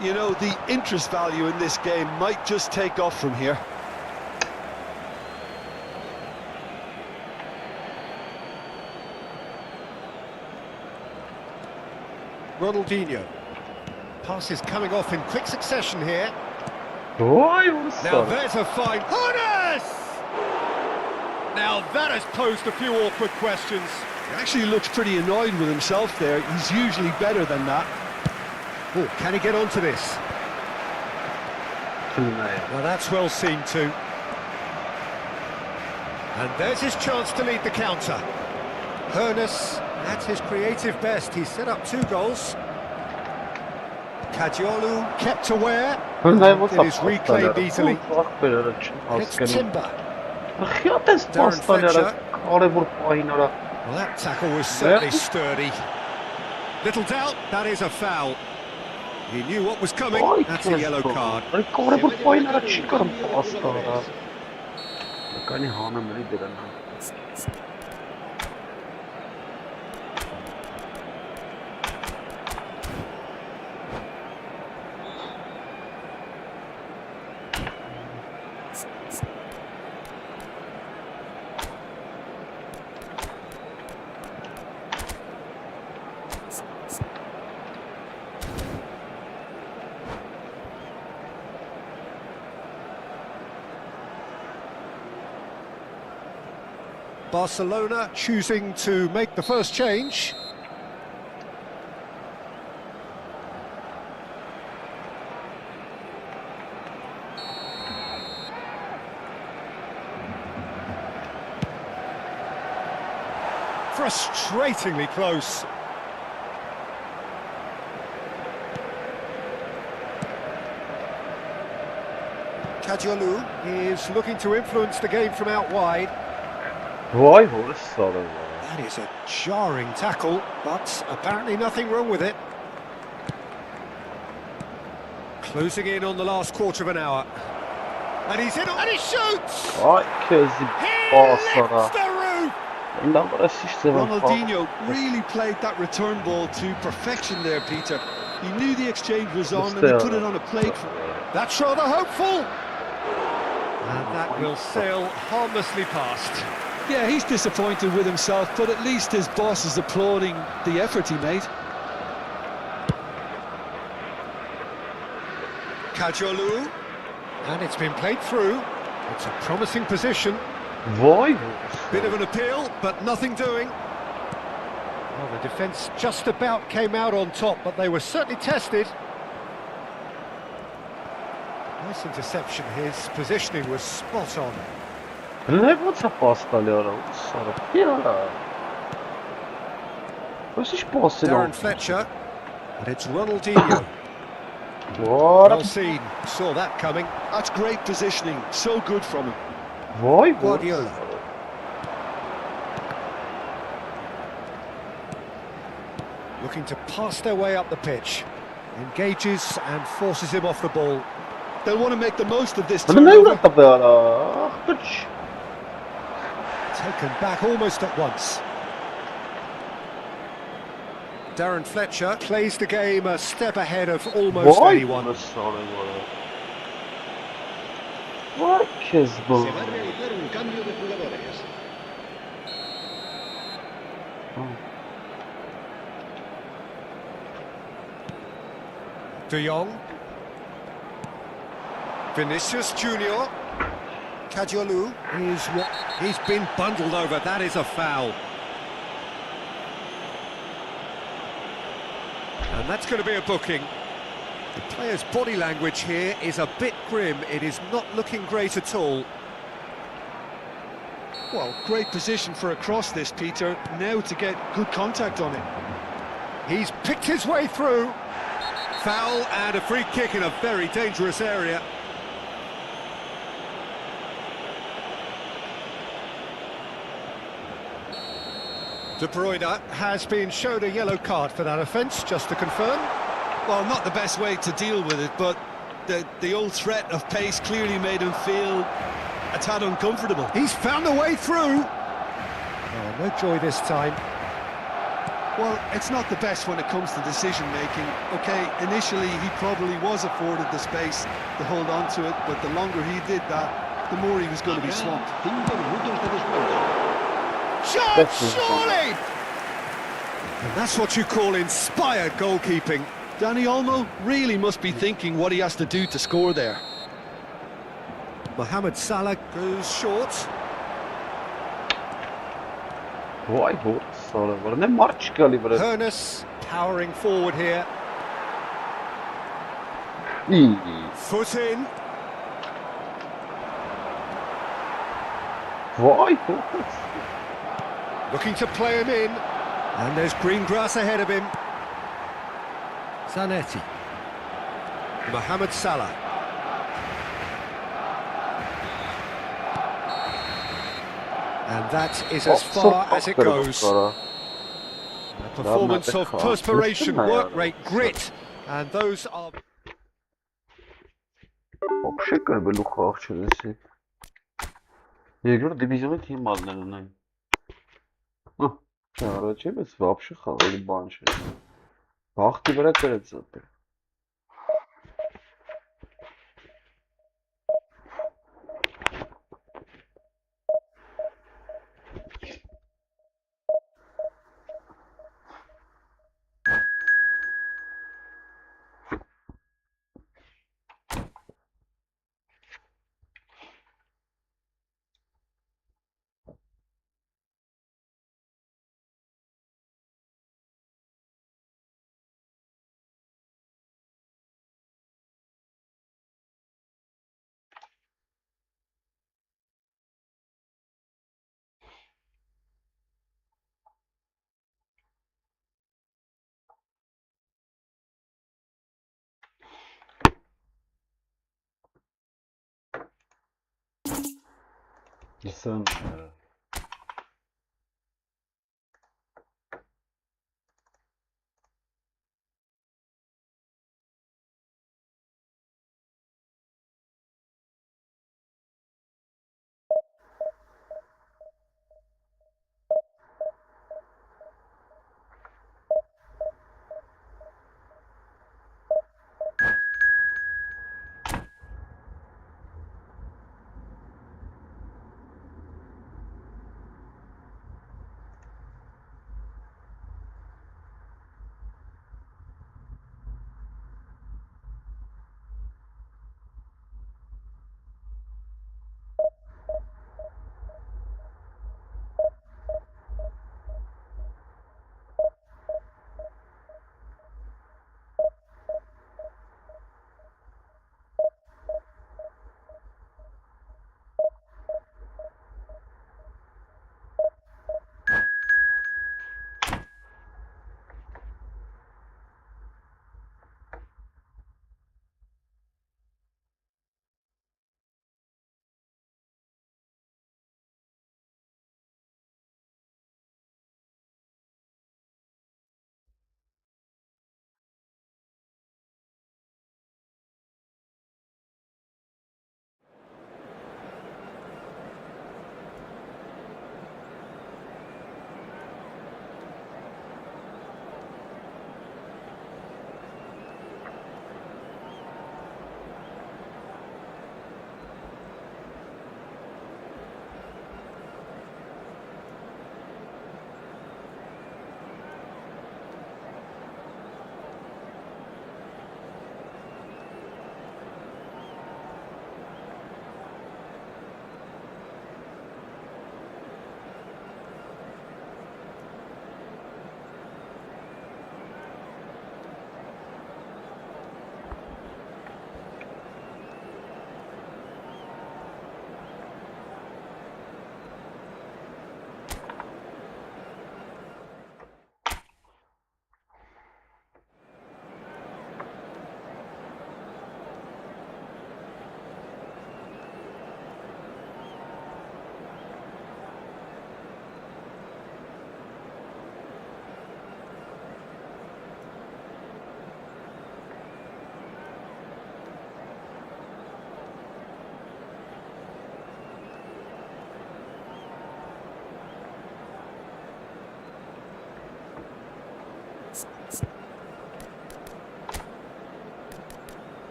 You know, the interest value in this game might just take off from here. Ronaldinho. Passes coming off in quick succession here. Now Now there's a fine... Hones! Now that has posed a few awkward questions. He actually looks pretty annoyed with himself there. He's usually better than that. Oh, can he get onto this? Well, that's well seen too. And there's his chance to lead the counter. Hones, at his creative best, he's set up 2 goals. Kadiolu kept aware. It is reclaimed easily. It's Timber. Darren Fletcher. Well, that tackle was certainly sturdy. Little doubt, that is a foul. He knew what was coming. That's a yellow card. Barcelona choosing to make the first change. Frustratingly close. Kadiolu is looking to influence the game from out wide. Vay vurursa da. That is a jarring tackle, but apparently nothing wrong with it. Closing in on the last quarter of an hour. And he's in and he shoots! Ay közü He basara. lifts the roof! Ben burası işte ben Ronaldinho really played that return ball to perfection there, Peter. He knew the exchange was on and he put it on a plate. That's rather hopeful. And that will sail harmlessly past. Yeah, he's disappointed with himself, but at least his boss is applauding the effort he made. Kadiolu. And it's been played through. It's a promising position. Vay vurursa. Bit of an appeal, but nothing doing. Well, the defence just about came out on top, but they were certainly tested. Nice interception. His positioning was spot on. Ne what's a pasta lera? Sarı. Ya. Was ich passe Darren noch? Fletcher. And it's Ronaldinho. What? Well seen. Saw that coming. That's great positioning, so good from him. Vay Guardiola. vurursa. Looking to pass their way up the pitch. Engages and forces him off the ball. They'll want to make the most of this Bunu ne turnover. uğrattı be ara? Hiç. Taken back almost at once. Darren Fletcher plays the game a step ahead of almost Vay anyone. vurursa oraya. Vay kez bu. Se va a realizar un cambio de jugadores. De Jong. Vinicius Junior. Kadiolu is what he's been bundled over. That is a foul. And that's going to be a booking. The player's body language here is a bit grim. It is not looking great at all. Well, great position for a cross this, Peter. Now to get good contact on it. He's picked his way through. Foul and a free kick in a very dangerous area. De Bruyne has been shown a yellow card for that offence, just to confirm. Well, not the best way to deal with it, but the old threat of pace clearly made him feel a tad uncomfortable. He's found a way through. Oh, no joy this time. Well, it's not the best when it comes to decision-making. OK, initially he probably was afforded the space to hold on to it, but the longer he did that, the more he was going to be swamped. 5 minutos de descuento. Shot, surely! And that's what you call inspired goalkeeping. Danny Olmo really must be thinking what he has to do to score there. Mohamed Salah goes short. Vay vurursa oraya. Ne marş kalibre. Hernus powering forward here. İyi. Foot in. Vay vurursa. Looking to play him in. And there's green grass ahead of him. Zanetti. Mohamed Salah. And that is as far as it goes. A performance of perspiration, work rate, grit. And those are... Вообще как бы лухах через си. Я говорю, дивизионный тим мазленный. Короче, без вообще хавали банши. Ах ты, брат, это. Listen,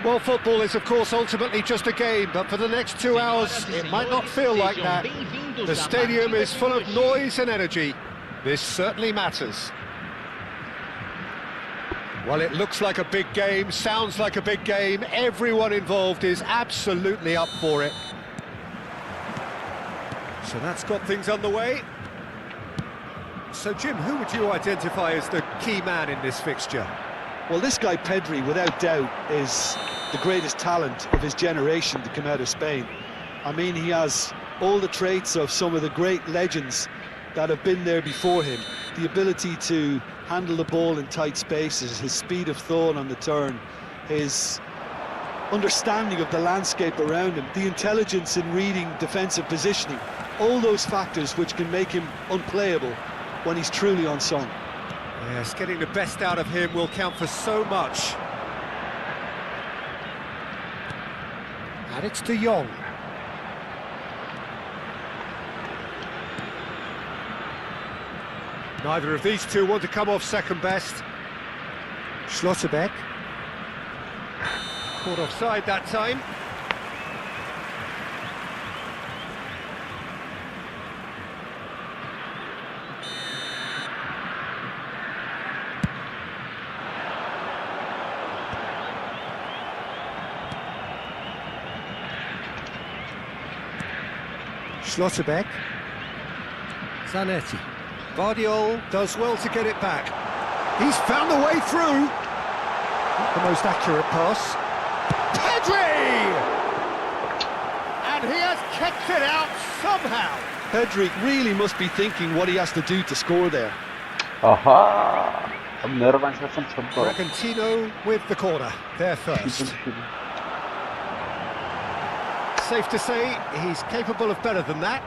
Well, football is, of course, ultimately just a game, but for the next 2 hours, it might not feel like that. The stadium is full of noise and energy. This certainly matters. Well, it looks like a big game, sounds like a big game. Everyone involved is absolutely up for it. So that's got things underway. So, Jim, who would you identify as the key man in this fixture? Well, this guy Pedri, without doubt, is the greatest talent of his generation to come out of Spain. I mean, he has all the traits of some of the great legends that have been there before him. The ability to handle the ball in tight spaces, his speed of thought on the turn, his understanding of the landscape around him, the intelligence in reading defensive positioning, all those factors which can make him unplayable when he's truly on song. Yes, getting the best out of him will count for so much. And it's De Jong. Neither of these two want to come off second best. Schlotterbeck. Caught offside that time. Schlotterbeck. Zanetti. Guardiola does well to get it back. He's found the way through. the most accurate pass. Pedri! And he has kept it out somehow. Pedri really must be thinking what he has to do to score there. Ահա, ներվանշացում չեմ կարող։ Bragantino with the corner, there first. Safe to say, he's capable of better than that.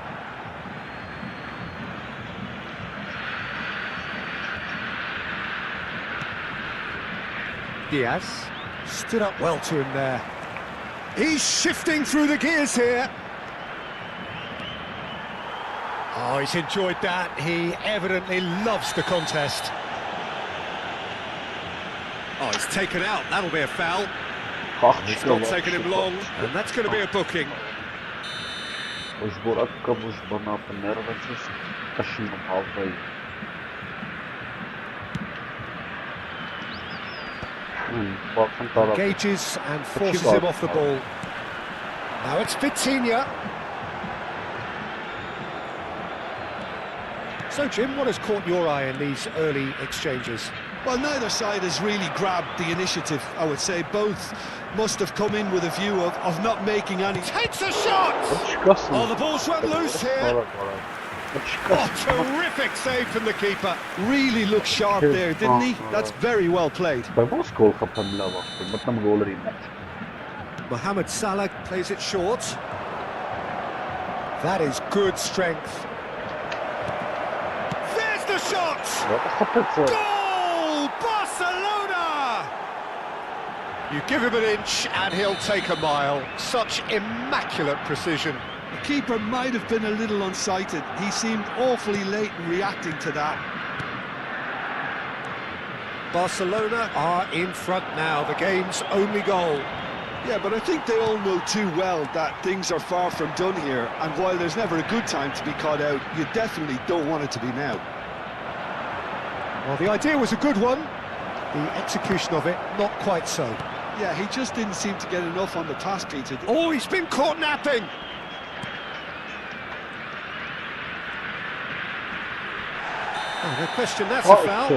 Diaz stood up well to him there. He's shifting through the gears here. Oh, he's enjoyed that. He evidently loves the contest. Oh, he's taken out. That'll be a foul. It's not taken him long, and that's going to be a booking. Engages and forces him off the ball. Now it's Vitinha. So, Jim, what has caught your eye in these early exchanges? Well, neither side has really grabbed the initiative, I would say. Both must have come in with a view of not making any... Takes a shot! Oh, the ball's run loose here. Oh, terrific save from the keeper. Really looked sharp there, didn't he? That's very well played. Mohamed Salah plays it short. That is good strength. There's the shot! Goal! Barcelona! You give him an inch and he'll take a mile. Such immaculate precision. The keeper might have been a little unsighted. He seemed awfully late in reacting to that. Barcelona are in front now, the game's only goal. Yeah, but I think they all know too well that things are far from done here, and while there's never a good time to be caught out, you definitely don't want it to be now. Well, the idea was a good one, the execution of it not quite so. Yeah, he just didn't seem to get enough on the pass, Peter. Oh, he's been caught napping! Oh, no question, that's a foul.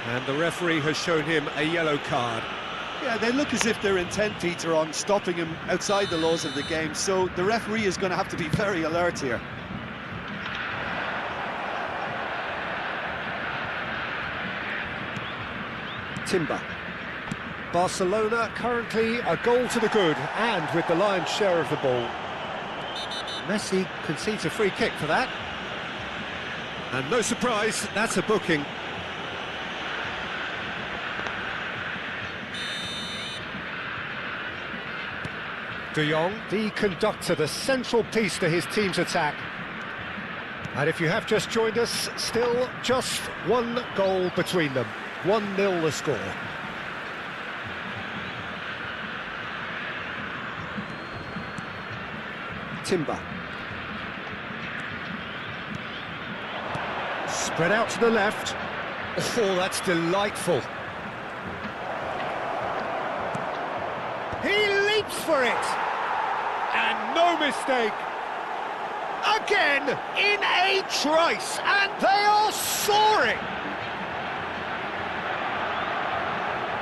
And the referee has shown him a yellow card. Yeah, they look as if they're intent, Peter, on stopping him outside the laws of the game, so the referee is going to have to be very alert here. Timber. Barcelona currently a goal to the good, and with the lion's share of the ball. Messi concedes a free kick for that. And no surprise, that's a booking. De Jong, the conductor, the central piece to his team's attack. And if you have just joined us, still just one goal between them. 1-0 the score. Timber. Spread out to the left. Oh, that's delightful. He leaps for it. And no mistake. Again, in a trice, and they are soaring.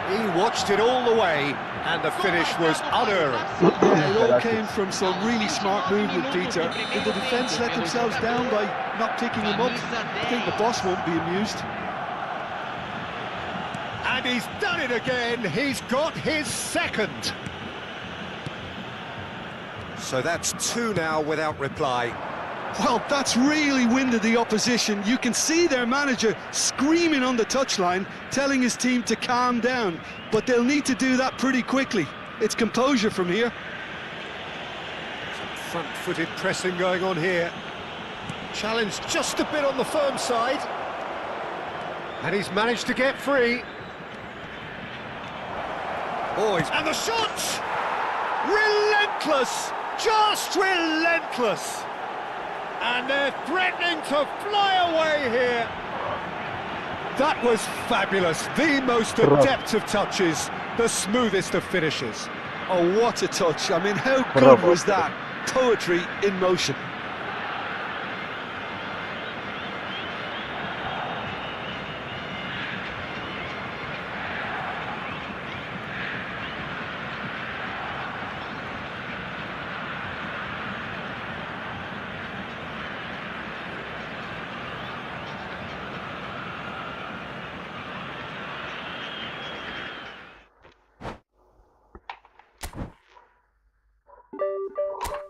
He watched it all the way, and the finish was unerring. Yeah, it all came from some really smart movement, Peter. Did the defence let themselves down by not picking him up? I think the boss won't be amused. And he's done it again. He's got his second. So that's two now without reply. Well, that's really winded the opposition. You can see their manager screaming on the touchline, telling his team to calm down. But they'll need to do that pretty quickly. It's composure from here. Some front-footed pressing going on here. Challenged just a bit on the firm side. And he's managed to get free. Boys, and the shot! Relentless! Just relentless! And they're threatening to fly away here. That was fabulous. The most adept of touches, the smoothest of finishes. Oh, what a touch. I mean, how good was that? Poetry in motion.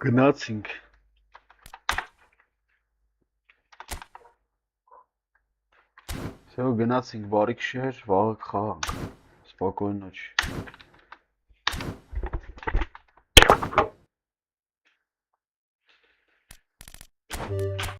Գնացինք։ Всё, գնացինք, բարի քիշեր, վաղը կխաղանք։ Спокойной ночи։